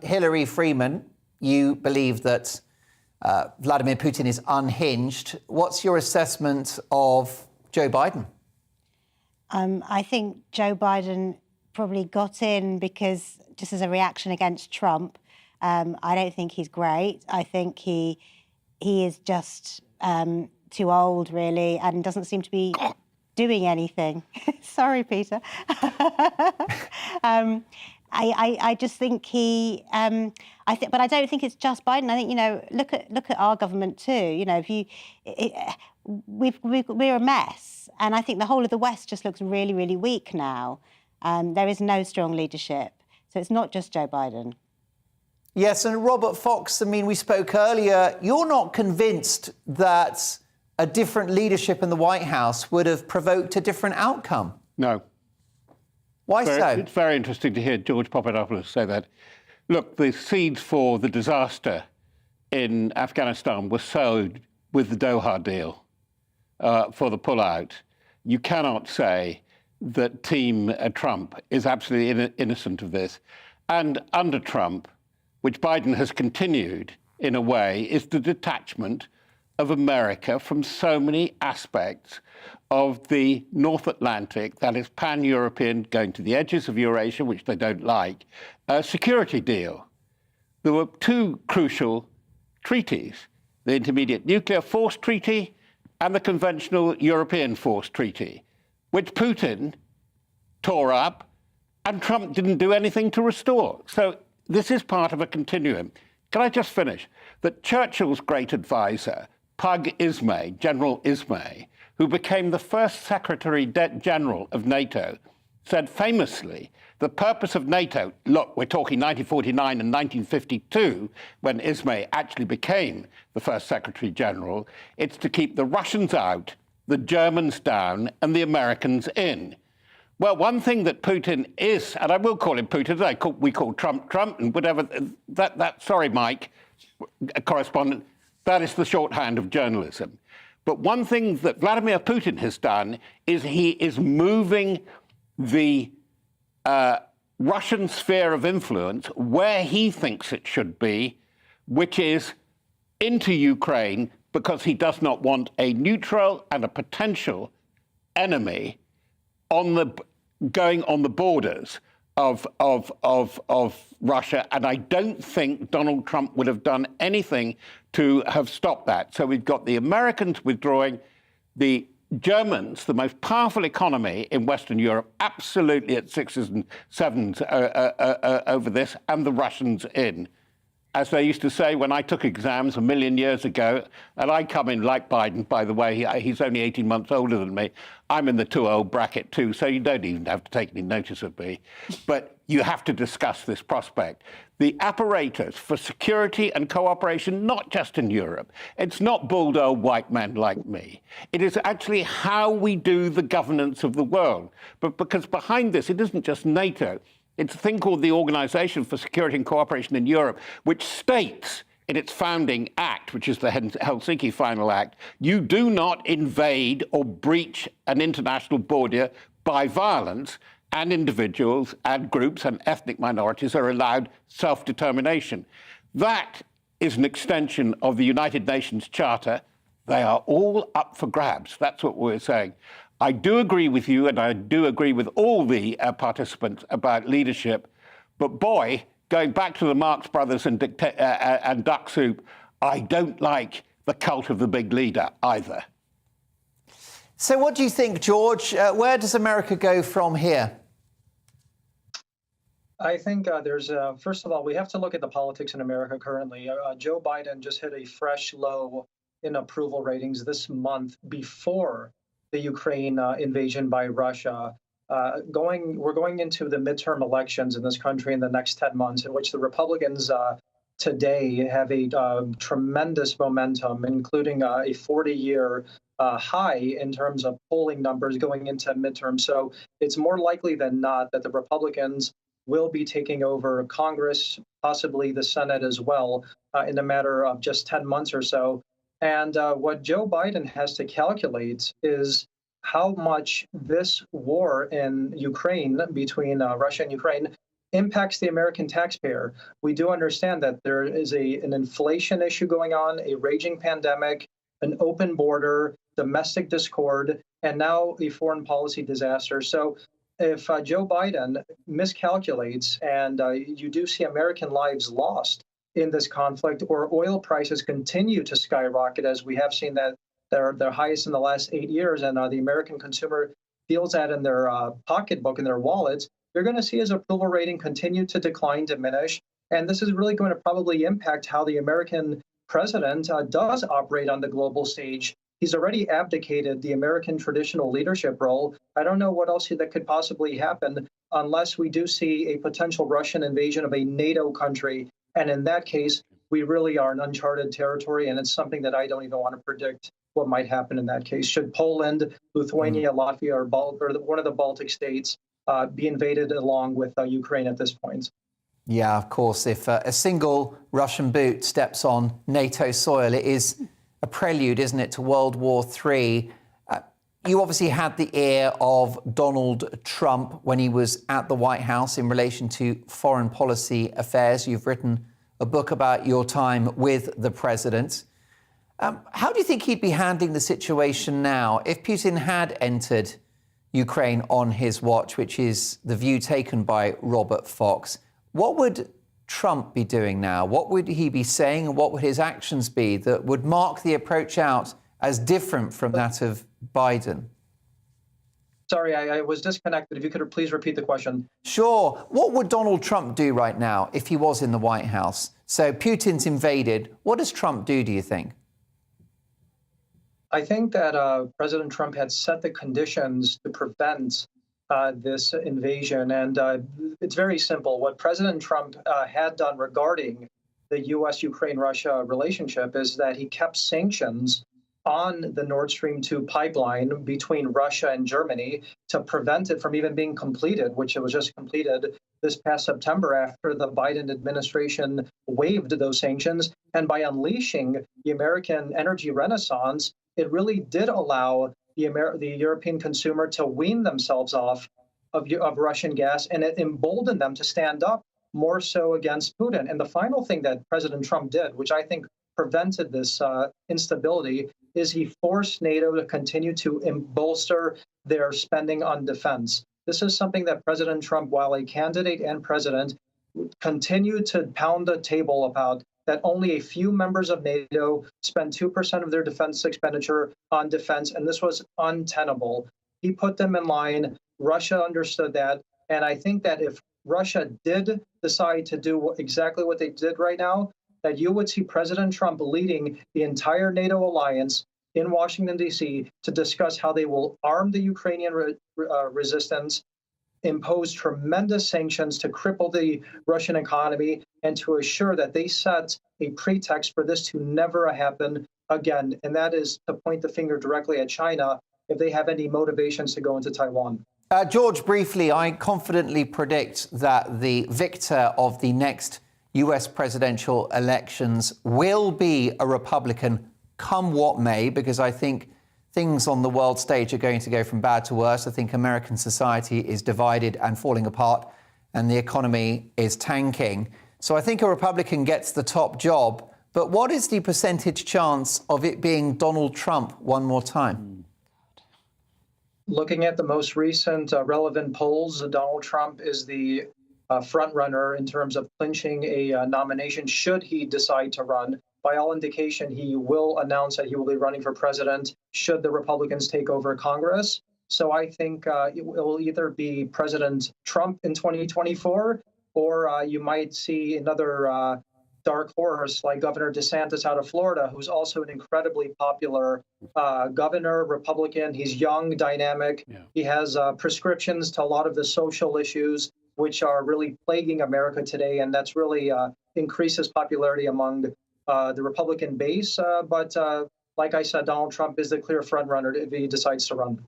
Hilary Freeman, you believe that Vladimir Putin is unhinged. What's your assessment of Joe Biden? I think Joe Biden probably got in because just as a reaction against Trump. I don't think he's great. I think he is just too old, really, and doesn't seem to be doing anything. Sorry, Peter. I just think but I don't think it's just Biden. I think, look at our government too. We're a mess, and I think the whole of the West just looks really, really weak now. There is no strong leadership, so it's not just Joe Biden. Yes, and Robert Fox, I mean, we spoke earlier. You're not convinced that a different leadership in the White House would have provoked a different outcome? No. Why so? It's very interesting to hear George Papadopoulos say that. Look, the seeds for the disaster in Afghanistan were sowed with the Doha deal for the pullout. You cannot say that Team Trump is absolutely innocent of this. And under Trump, which Biden has continued in a way, is the detachment of America from so many aspects of the North Atlantic, that is pan-European, going to the edges of Eurasia, which they don't like, security deal. There were two crucial treaties, the Intermediate Nuclear Force Treaty and the Conventional European Force Treaty, which Putin tore up and Trump didn't do anything to restore. So this is part of a continuum. can I just finish? That Churchill's great advisor, Pug Ismay, General Ismay, who became the first Secretary General of NATO, said famously, the purpose of NATO, look, we're talking 1949 and 1952, when Ismay actually became the first Secretary General, it's to keep the Russians out, the Germans down, and the Americans in. Well, one thing that Putin is, and I will call him Putin, we call Trump Trump, and whatever, sorry, Mike, correspondent, that is the shorthand of journalism. But one thing that Vladimir Putin has done is he is moving the Russian sphere of influence where he thinks it should be, which is into Ukraine, because he does not want a neutral and a potential enemy going on the borders of Russia, and I don't think Donald Trump would have done anything to have stopped that. So we've got the Americans withdrawing, the Germans, the most powerful economy in Western Europe, absolutely at sixes and sevens over this, and the Russians in. As they used to say when I took exams a million years ago, and I come in like Biden, by the way, he's only 18 months older than me. I'm in the too old bracket too, so you don't even have to take any notice of me. But you have to discuss this prospect. The apparatus for security and cooperation, not just in Europe, it's not bald old white men like me. It is actually how we do the governance of the world. But because behind this, it isn't just NATO. It's a thing called the Organization for Security and Cooperation in Europe, which states in its founding act, which is the Helsinki Final Act, you do not invade or breach an international border by violence, and individuals and groups and ethnic minorities are allowed self-determination. That is an extension of the United Nations Charter. They are all up for grabs. That's what we're saying. I do agree with you, and I do agree with all the participants about leadership. But boy, going back to the Marx Brothers and Duck Soup, I don't like the cult of the big leader either. So what do you think, George? Where does America go from here? I think first of all, we have to look at the politics in America currently. Joe Biden just hit a fresh low in approval ratings this month before the Ukraine invasion by Russia. We're going into the midterm elections in this country in the next 10 months, in which the Republicans today have a tremendous momentum, including a 40-year high in terms of polling numbers going into midterm. So it's more likely than not that the Republicans will be taking over Congress, possibly the Senate as well, in a matter of just 10 months or so. And what Joe Biden has to calculate is how much this war in Ukraine, between Russia and Ukraine, impacts the American taxpayer. We do understand that there is an inflation issue going on, a raging pandemic, an open border, domestic discord, and now a foreign policy disaster. So if Joe Biden miscalculates and you do see American lives lost in this conflict, or oil prices continue to skyrocket, as we have seen that they're highest in the last 8 years, and the American consumer feels that in their pocketbook, in their wallets, you're going to see his approval rating continue to decline, diminish. And this is really going to probably impact how the American president does operate on the global stage. He's already abdicated the American traditional leadership role. I don't know what else that could possibly happen unless we do see a potential Russian invasion of a NATO country. And in that case, we really are in uncharted territory, and it's something that I don't even want to predict what might happen in that case. Should Poland, Lithuania, Latvia, or one of the Baltic states be invaded along with Ukraine at this point? Yeah, of course. If a single Russian boot steps on NATO soil, it is a prelude, isn't it, to World War III. You obviously had the ear of Donald Trump when he was at the White House in relation to foreign policy affairs. You've written a book about your time with the president. How do you think he'd be handling the situation now if Putin had entered Ukraine on his watch, which is the view taken by Robert Fox? What would Trump be doing now? What would he be saying, and what would his actions be that would mark the approach out as different from that of Biden? Sorry, I was disconnected. If you could please repeat the question. Sure. What would Donald Trump do right now if he was in the White House So Putin's invaded. What does Trump do you think? I think that President Trump had set the conditions to prevent this invasion. And it's very simple. What President Trump had done regarding the U.S.-Ukraine-Russia relationship is that he kept sanctions on the Nord Stream 2 pipeline between Russia and Germany to prevent it from even being completed, which it was just completed this past September after the Biden administration waived those sanctions. And by unleashing the American energy renaissance, it really did allow the European consumer to wean themselves off of Russian gas, and it emboldened them to stand up more so against Putin. And the final thing that President Trump did, which I think prevented this instability, is he forced NATO to continue to bolster their spending on defense. This is something that President Trump, while a candidate and president, continued to pound the table about, that only a few members of NATO spend 2% of their defense expenditure on defense, and this was untenable. He put them in line. Russia understood that, and I think that if Russia did decide to do exactly what they did right now, that you would see President Trump leading the entire NATO alliance in Washington, D.C. to discuss how they will arm the Ukrainian resistance, impose tremendous sanctions to cripple the Russian economy, and to assure that they set a pretext for this to never happen again. And that is to point the finger directly at China if they have any motivations to go into Taiwan. George, briefly, I confidently predict that the victor of the next US presidential elections will be a Republican, come what may, because I think things on the world stage are going to go from bad to worse. I think American society is divided and falling apart, and the economy is tanking. So I think a Republican gets the top job. But what is the percentage chance of it being Donald Trump one more time? Looking at the most recent relevant polls, Donald Trump is the front runner in terms of clinching a nomination should he decide to run. By all indication, he will announce that he will be running for president should the Republicans take over Congress. So I think it will either be President Trump in 2024, or you might see another dark horse like Governor DeSantis out of Florida, who's also an incredibly popular governor, Republican. He's young, dynamic. Yeah. He has prescriptions to a lot of the social issues which are really plaguing America today, and that's really increases popularity among the Republican base. But like I said, Donald Trump is the clear frontrunner if he decides to run.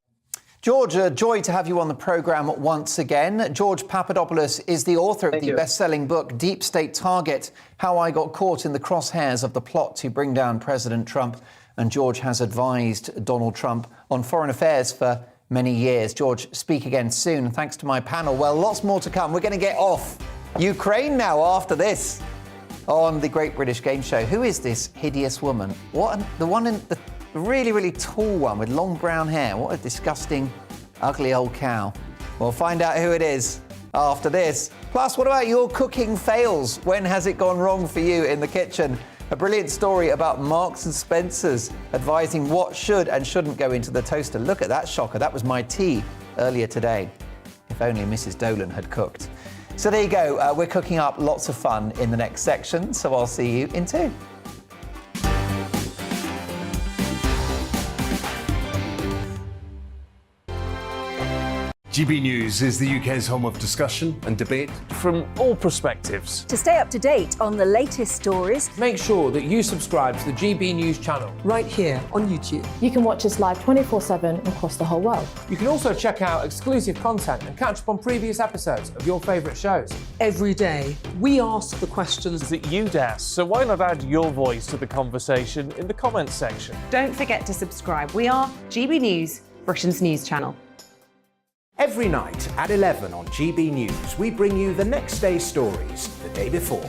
George, a joy to have you on the programme once again. George Papadopoulos is the author of the best-selling book, Deep State Target, How I Got Caught in the Crosshairs of the Plot to Bring Down President Trump. And George has advised Donald Trump on foreign affairs for many years. George, speak again soon. Thanks to my panel. Well, lots more to come. We're going to get off Ukraine now after this on the Great British Game Show. Who is this hideous woman? The one in the really, really tall one with long brown hair. What a disgusting, ugly old cow. We'll find out who it is after this. Plus, what about your cooking fails? When has it gone wrong for you in the kitchen? A brilliant story about Marks and Spencer's advising what should and shouldn't go into the toaster. Look at that shocker. That was my tea earlier today. If only Mrs. Dolan had cooked. So there you go. We're cooking up lots of fun in the next section. So I'll see you in 2. GB News is the UK's home of discussion and debate from all perspectives. To stay up to date on the latest stories, make sure that you subscribe to the GB News channel right here on YouTube. You can watch us live 24/7 across the whole world. You can also check out exclusive content and catch up on previous episodes of your favourite shows. Every day, we ask the questions that you'd ask, so why not add your voice to the conversation in the comments section? Don't forget to subscribe. We are GB News, Britain's news channel. Every night at 11 on GB News, we bring you the next day's stories the day before.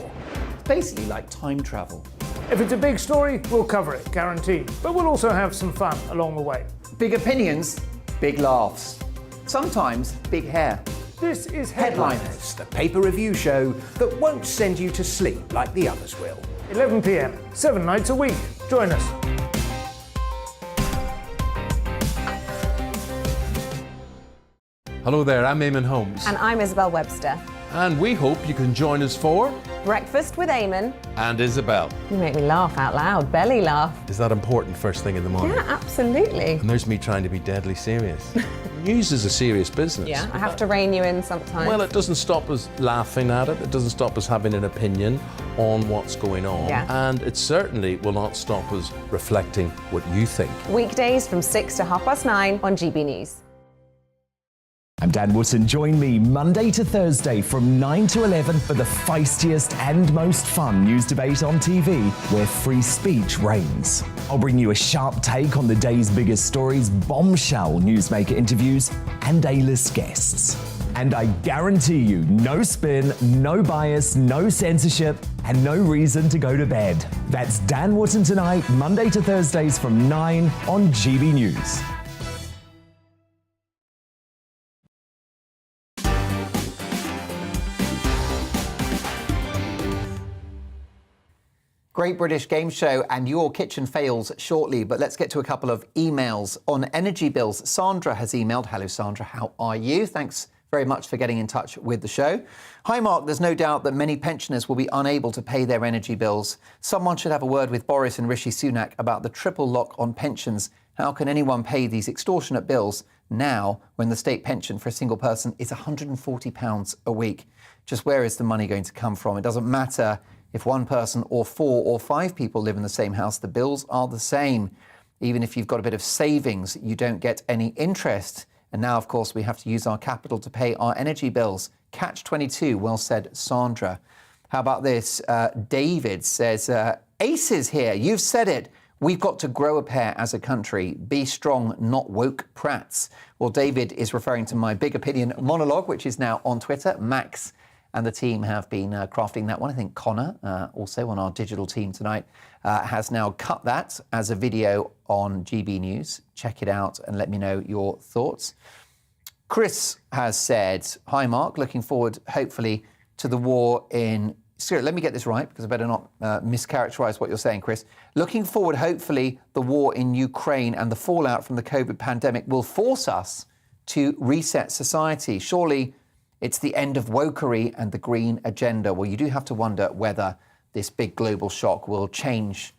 It's basically like time travel. If it's a big story, we'll cover it, guaranteed. But we'll also have some fun along the way. Big opinions, big laughs. Sometimes big hair. This is Headliners, the paper review show that won't send you to sleep like the others will. 11 p.m, 7 nights a week. Join us. Hello there, I'm Eamon Holmes. And I'm Isabel Webster. And we hope you can join us for Breakfast with Eamon. And Isabel. You make me laugh out loud, belly laugh. Is that important first thing in the morning? Yeah, absolutely. And there's me trying to be deadly serious. News is a serious business. Yeah, I have to rein you in sometimes. Well, it doesn't stop us laughing at it. It doesn't stop us having an opinion on what's going on. Yeah. And it certainly will not stop us reflecting what you think. Weekdays from 6 to 9:30 on GB News. I'm Dan Wootton. Join me Monday to Thursday from 9 to 11 for the feistiest and most fun news debate on TV, where free speech reigns. I'll bring you a sharp take on the day's biggest stories, bombshell newsmaker interviews, and A-list guests. And I guarantee you, no spin, no bias, no censorship, and no reason to go to bed. That's Dan Wootton tonight, Monday to Thursdays from 9 on GB News. Great British game show and your kitchen fails shortly, but let's get to a couple of emails on energy bills. Sandra has emailed. Hello, Sandra. How are you? Thanks very much for getting in touch with the show. Hi, Mark. There's no doubt that many pensioners will be unable to pay their energy bills. Someone should have a word with Boris and Rishi Sunak about the triple lock on pensions. How can anyone pay these extortionate bills now when the state pension for a single person is £140 a week? Just where is the money going to come from? It doesn't matter if one person or 4 or 5 people live in the same house, the bills are the same. Even if you've got a bit of savings, you don't get any interest. And now, of course, we have to use our capital to pay our energy bills. Catch-22, well said, Sandra. How about this? David says, Aces here, you've said it. We've got to grow a pair as a country. Be strong, not woke prats. Well, David is referring to my Big Opinion monologue, which is now on Twitter. Max and the team have been crafting that one. I think Connor, also on our digital team tonight, has now cut that as a video on GB News. Check it out and let me know your thoughts. Chris has said, hi, Mark, looking forward, hopefully, to the war in Syria. Let me get this right, because I better not mischaracterize what you're saying, Chris. Looking forward, hopefully, the war in Ukraine and the fallout from the COVID pandemic will force us to reset society. Surely it's the end of wokery and the green agenda. Well, you do have to wonder whether this big global shock will change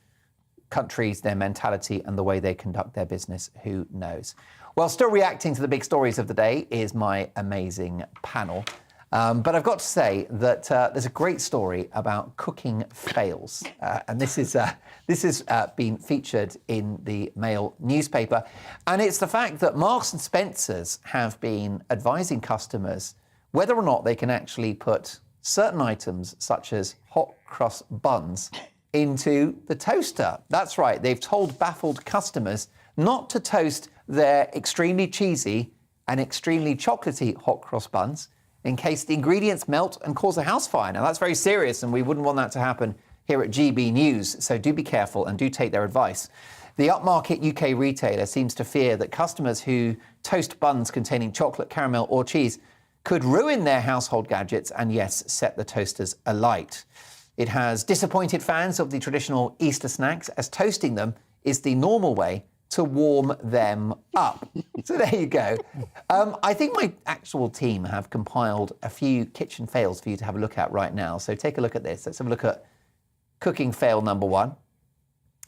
countries, their mentality and the way they conduct their business. Who knows? Well, still reacting to the big stories of the day is my amazing panel. But I've got to say that there's a great story about cooking fails. And this is been featured in the Mail newspaper. And it's the fact that Marks and Spencer's have been advising customers whether or not they can actually put certain items, such as hot cross buns, into the toaster. That's right, they've told baffled customers not to toast their extremely cheesy and extremely chocolatey hot cross buns in case the ingredients melt and cause a house fire. Now, that's very serious, and we wouldn't want that to happen here at GB News, so do be careful and do take their advice. The upmarket UK retailer seems to fear that customers who toast buns containing chocolate, caramel or cheese could ruin their household gadgets and, yes, set the toasters alight. It has disappointed fans of the traditional Easter snacks, as toasting them is the normal way to warm them up. So there you go. I think my actual team have compiled a few kitchen fails for you to have a look at right now. So take a look at this. Let's have a look at cooking fail number 1.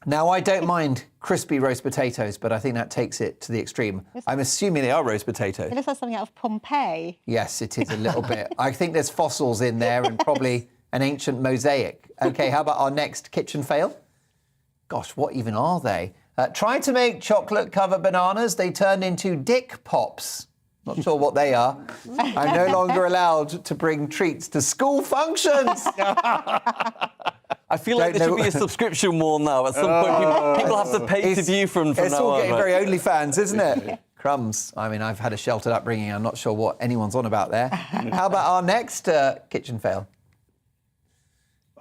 Now, I don't mind crispy roast potatoes, but I think that takes it to the extreme. I'm assuming they are roast potatoes. It looks like something out of Pompeii. Yes, it is a little bit. I think there's fossils in there and probably an ancient mosaic. OK, how about our next kitchen fail? Gosh, what even are they? Tried to make chocolate-covered bananas. They turned into dick pops. Not sure what they are. I'm no longer allowed to bring treats to school functions. I feel like there should be a subscription war now. At some point, people have to pay to view from now on. It's all getting very OnlyFans, isn't it? Crumbs. I mean, I've had a sheltered upbringing. I'm not sure what anyone's on about there. How about our next kitchen fail?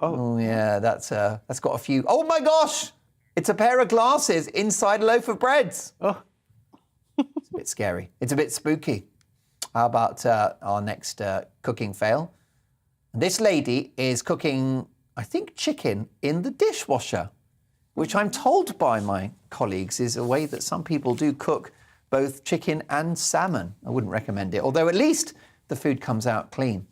Oh, yeah, that's got a few. Oh, my gosh! It's a pair of glasses inside a loaf of bread. Oh. It's a bit scary. It's a bit spooky. How about our next cooking fail? This lady is cooking, I think, chicken in the dishwasher, which I'm told by my colleagues is a way that some people do cook both chicken and salmon. I wouldn't recommend it, although at least the food comes out clean.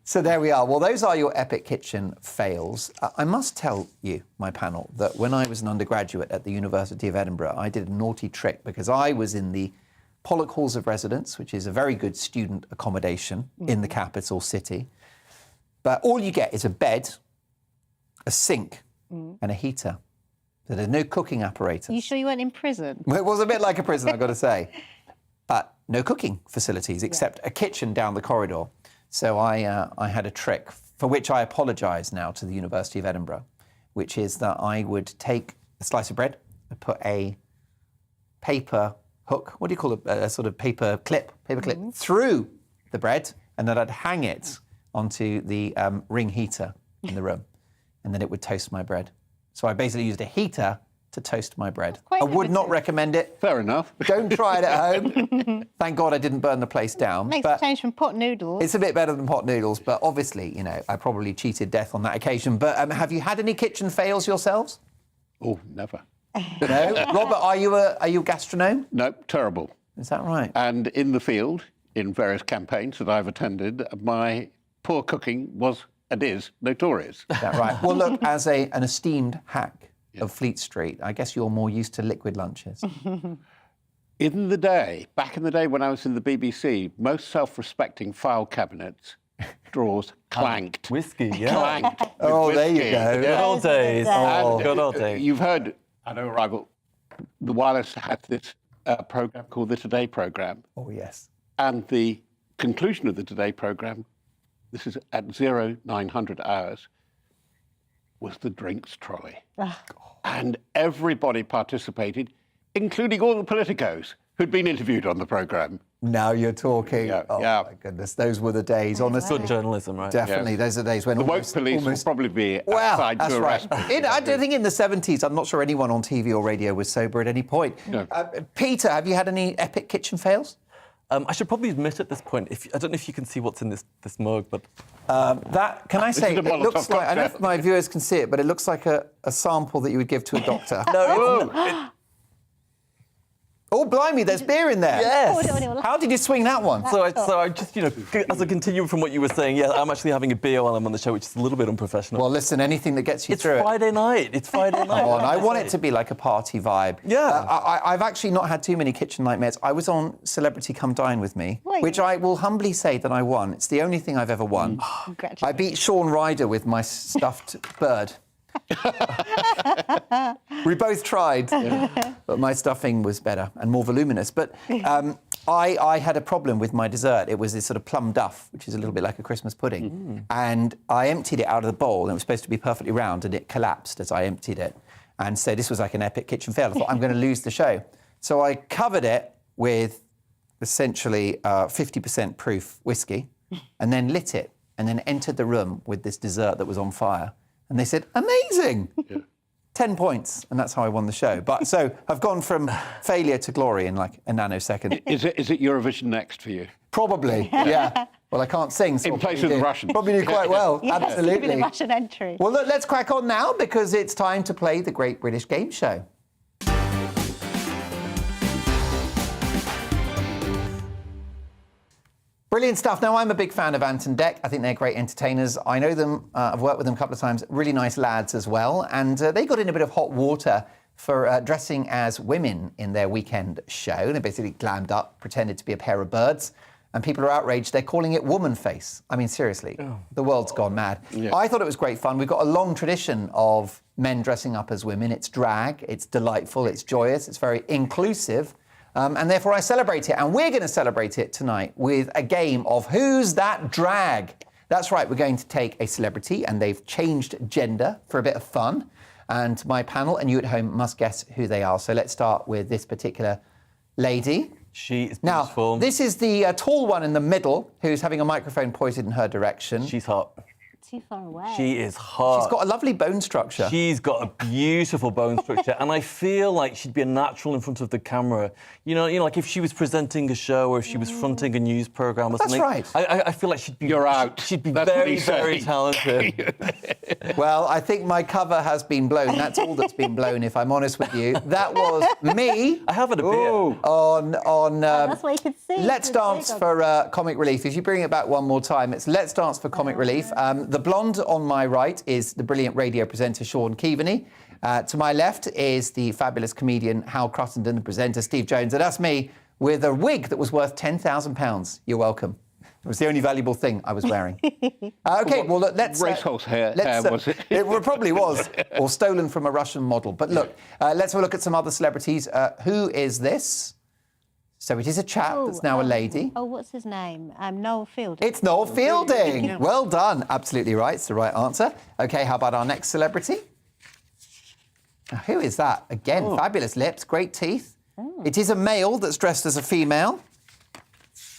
So there we are. Well, those are your epic kitchen fails. I must tell you, my panel, that when I was an undergraduate at the University of Edinburgh, I did a naughty trick because I was in the Pollock Halls of Residence, which is a very good student accommodation in the capital city. But all you get is a bed, a sink, and a heater. So there's no cooking apparatus. Are you sure you weren't in prison? Well, it was a bit like a prison, I've got to say. But no cooking facilities except a kitchen down the corridor. So I had a trick for which I apologise now to the University of Edinburgh, which is that I would take a slice of bread, I'd put a paper hook, what do you call it, a sort of paper clip through the bread, and then I'd hang it onto the ring heater in the room, and then it would toast my bread. So I basically used a heater to toast my bread. I would not recommend it. Fair enough. Don't try it at home. Thank God I didn't burn the place down. Makes a change from pot noodles. It's a bit better than pot noodles, but obviously, you know, I probably cheated death on that occasion. But have you had any kitchen fails yourselves? Oh, never. No? Robert, are you a gastronome? No, terrible. Is that right? And in the field, in various campaigns that I've attended, my poor cooking was and is notorious. Is that right? Well, look, as an esteemed hack of Fleet Street, I guess you're more used to liquid lunches. In the day, back in the day when I was in the BBC, most self-respecting file cabinets, drawers clanked. Whiskey, yeah. Clanked. Oh, there you whiskey. go. Good old days. And, Good old days. You've heard, I know, Rival, the Wireless had this programme called the Today programme. Oh, yes. And the conclusion of the Today programme, this is at 0900 hours, was the drinks trolley. And everybody participated, including all the politicos who'd been interviewed on the programme. Now you're talking. Yeah, oh, my goodness. Those were the days, honestly. Good journalism, right? Definitely. Yes. Those are the days when the woke police will probably be outside that's to arrest right. people. I don't think in the 70s, I'm not sure anyone on TV or radio was sober at any point. No. Peter, have you had any epic kitchen fails? I should probably admit at this point, I don't know if you can see what's in this mug, but... Can I say, it looks like, I don't know if my viewers can see it, but it looks like a sample that you would give to a doctor. Oh, blimey, there's beer in there. Yes. How did you swing that one? So I just, you know, as a continuum from what you were saying, yeah, I'm actually having a beer while I'm on the show, which is a little bit unprofessional. Well, listen, anything that gets you through It's Friday night. It's Friday night. Oh, and I want it to be like a party vibe. Yeah. I've actually not had too many kitchen nightmares. I was on Celebrity Come Dine With Me, which I will humbly say that I won. It's the only thing I've ever won. Congratulations. I beat Sean Ryder with my stuffed bird. We both tried, but my stuffing was better and more voluminous. But I had a problem with my dessert. It was this sort of plum duff, which is a little bit like a Christmas pudding. And I emptied it out of the bowl, and it was supposed to be perfectly round, and it collapsed as I emptied it. And so this was like an epic kitchen fail. I thought, I'm going to lose the show. So I covered it with essentially 50% proof whiskey, and then lit it, and then entered the room with this dessert that was on fire. And they said, amazing! 10 points, and that's how I won the show. But so I've gone from failure to glory in like a nanosecond. Is it Eurovision next for you? Probably, yeah. Well, I can't sing. So in place of the Russians. Probably do quite well, Yes, absolutely. the Russian entry. Well, look, let's crack on now because it's time to play the Great British Game Show. Brilliant stuff. Now, I'm a big fan of Ant and Dec. I think they're great entertainers. I know them. I've worked with them a couple of times. Really nice lads as well. And they got in a bit of hot water for dressing as women in their weekend show. They basically glammed up, pretended to be a pair of birds. And people are outraged. They're calling it woman face. I mean, seriously, the world's gone mad. Yeah. I thought it was great fun. We've got a long tradition of men dressing up as women. It's drag. It's delightful. It's joyous. It's very inclusive. And therefore, I celebrate it. And we're going to celebrate it tonight with a game of Who's That Drag? That's right, we're going to take a celebrity, and they've changed gender for a bit of fun. And my panel and you at home must guess who they are. So let's start with this particular lady. She is beautiful. Now, this is the tall one in the middle who's having a microphone pointed in her direction. She's hot. too far away. She is hot. She's got a lovely bone structure. She's got a beautiful bone structure, and I feel like she'd be a natural in front of the camera. You know, like if she was presenting a show or if she was fronting a news program or something. That's right. I feel like she'd be. You're out. She'd be That's very, very talented. Well, I think my cover has been blown. That's all that's been blown, if I'm honest with you. That was me. I have had a beer. On that's what you can see. Let's Dance for Comic Relief. If you bring it back one more time, it's Let's Dance for Comic Relief. The blonde on my right is the brilliant radio presenter Sean Keaveney. To my left is the fabulous comedian Hal Cruttenden, the presenter Steve Jones, and that's me with a wig that was worth £10,000. You're welcome. It was the only valuable thing I was wearing. Okay, well, look, let's... Racehorse hair, was it? It probably was, or stolen from a Russian model. But look, let's have a look at some other celebrities. Who is this? So it is a chap that's now a lady. Oh, what's his name? Noel Fielding. It's Noel Fielding. Well done. Absolutely right. It's the right answer. OK, how about our next celebrity? Who is that? Again, fabulous lips, great teeth. It is a male that's dressed as a female.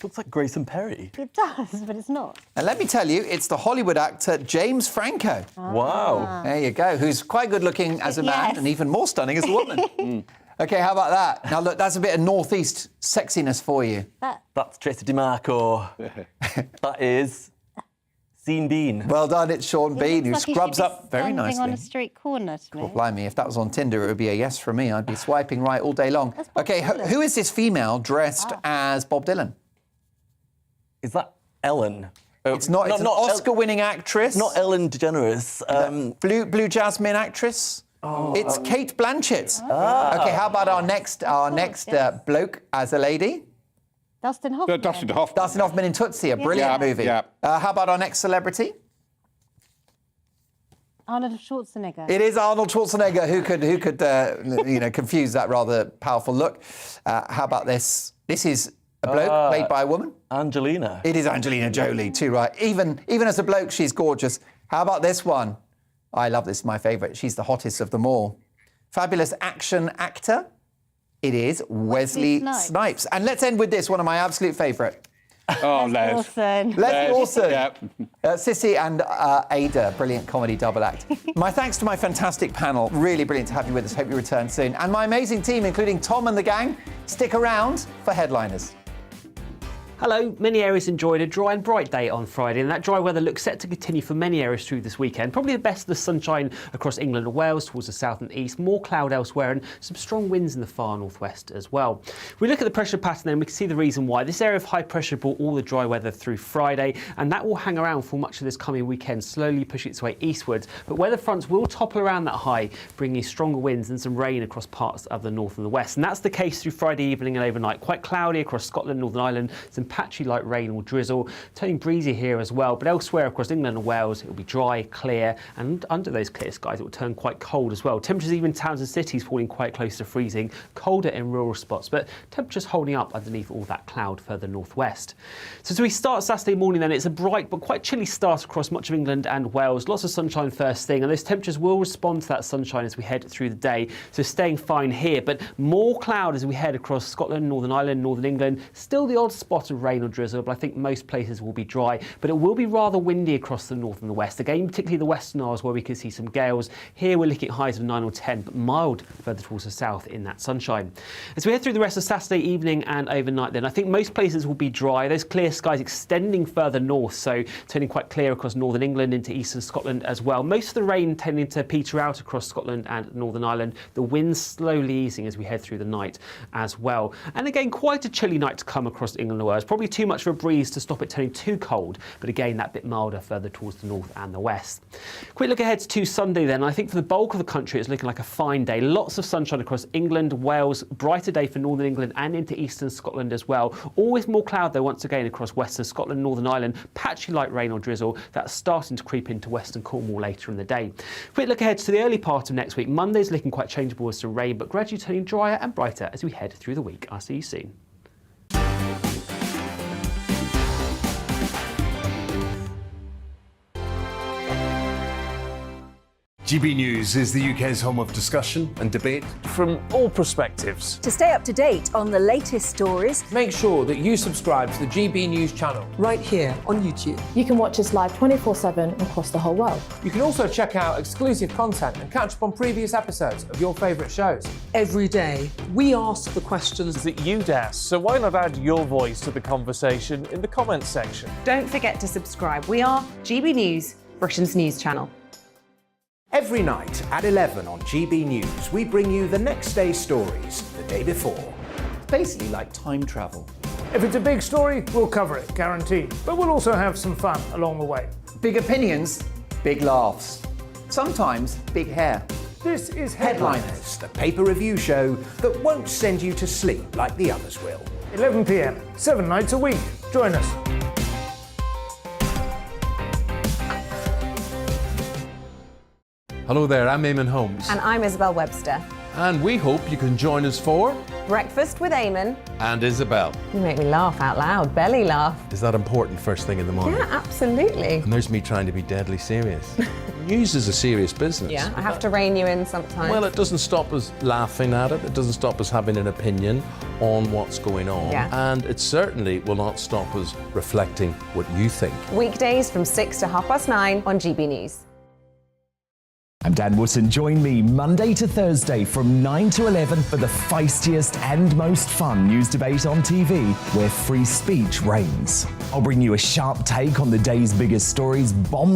Looks like Grayson Perry. It does, but it's not. And let me tell you, it's the Hollywood actor James Franco. Wow. There you go, who's quite good looking as a man and even more stunning as a woman. OK, how about that? Now, look, that's a bit of northeast sexiness for you. That's Tracy DeMarco. That is Sean Bean. Well done, it's Sean Bean, who Looks like he scrubs should be up very standing nicely. on a street corner to me. Oh, blimey, if that was on Tinder, it would be a yes from me. I'd be swiping right all day long. OK, who is this female dressed as Bob Dylan? Is that Ellen? It's not. It's an Oscar-winning actress. Not Ellen DeGeneres. Blue Jasmine actress. It's Kate Blanchett. OK, how about our next bloke as a lady? Dustin Hoffman. Dustin Hoffman. Dustin Hoffman in Tootsie, a brilliant movie. Yeah. How about our next celebrity? Arnold Schwarzenegger. It is Arnold Schwarzenegger who could confuse that rather powerful look. How about this? This is a bloke played by a woman. Angelina. It is Angelina Jolie too, right? Even as a bloke, she's gorgeous. How about this one? I love this, my favourite. She's the hottest of them all. Fabulous action actor. It is Wesley Snipes. And let's end with this, one of my absolute favourite. Oh, Les. Les Lawson. Yep. Sissy and Ada, brilliant comedy double act. My thanks to my fantastic panel. Really brilliant to have you with us. Hope you return soon. And my amazing team, including Tom and the gang. Stick around for Headliners. Hello, many areas enjoyed a dry and bright day on Friday, and that dry weather looks set to continue for many areas through this weekend. Probably the best of the sunshine across England and Wales towards the south and east, more cloud elsewhere, and some strong winds in the far northwest as well. If we look at the pressure pattern then, we can see the reason why. This area of high pressure brought all the dry weather through Friday, and that will hang around for much of this coming weekend, slowly pushing its way eastwards. But weather fronts will topple around that high, bringing stronger winds and some rain across parts of the north and the west. And that's the case through Friday evening and overnight. Quite cloudy across Scotland, Northern Ireland, some patchy light rain or drizzle, turning breezy here as well. But elsewhere across England and Wales, it will be dry, clear, and under those clear skies, it will turn quite cold as well. Temperatures even in towns and cities falling quite close to freezing, colder in rural spots, but temperatures holding up underneath all that cloud further northwest. So as we start Saturday morning then, it's a bright but quite chilly start across much of England and Wales. Lots of sunshine first thing, and those temperatures will respond to that sunshine as we head through the day. So staying fine here, but more cloud as we head across Scotland, Northern Ireland, Northern England. Still the odd spot of rain or drizzle, but I think most places will be dry. But it will be rather windy across the north and the west. Again, particularly the Western Isles where we can see some gales. Here we're looking at highs of 9 or 10, but mild further towards the south in that sunshine. As we head through the rest of Saturday evening and overnight then, I think most places will be dry. Those clear skies extending further north, so turning quite clear across northern England into eastern Scotland as well. Most of the rain tending to peter out across Scotland and Northern Ireland. The winds slowly easing as we head through the night as well. And again, quite a chilly night to come across England and Wales. Probably too much of a breeze to stop it turning too cold, but again, that bit milder further towards the north and the west. Quick look ahead to Sunday then. I think for the bulk of the country, it's looking like a fine day. Lots of sunshine across England, Wales, brighter day for northern England and into eastern Scotland as well. Always more cloud though once again across western Scotland, Northern Ireland. Patchy light rain or drizzle. That's starting to creep into western Cornwall later in the day. Quick look ahead to the early part of next week. Monday's looking quite changeable with some rain, but gradually turning drier and brighter as we head through the week. I'll see you soon. GB News is the UK's home of discussion and debate. From all perspectives. To stay up to date on the latest stories, make sure that you subscribe to the GB News channel right here on YouTube. You can watch us live 24/7 across the whole world. You can also check out exclusive content and catch up on previous episodes of your favourite shows. Every day, we ask the questions that you'd ask, so why not add your voice to the conversation in the comments section? Don't forget to subscribe. We are GB News, Britain's news channel. Every night at 11 on GB News, we bring you the next day's stories the day before. It's basically like time travel. If it's a big story, we'll cover it, guaranteed. But we'll also have some fun along the way. Big opinions, big laughs. Sometimes big hair. This is Headliners, the paper review show that won't send you to sleep like the others will. 11 p.m, 7 nights a week. Join us. Hello there, I'm Eamon Holmes. And I'm Isabel Webster. And we hope you can join us for Breakfast with Eamon. And Isabel. You make me laugh out loud, belly laugh. Is that important first thing in the morning? Yeah, absolutely. And there's me trying to be deadly serious. News is a serious business. Yeah, I have to rein you in sometimes. Well, it doesn't stop us laughing at it. It doesn't stop us having an opinion on what's going on. Yeah. And it certainly will not stop us reflecting what you think. Weekdays from 6 to 9:30 on GB News. I'm Dan Wootton. Join me Monday to Thursday from 9 to 11 for the feistiest and most fun news debate on TV, where free speech reigns. I'll bring you a sharp take on the day's biggest stories, bomb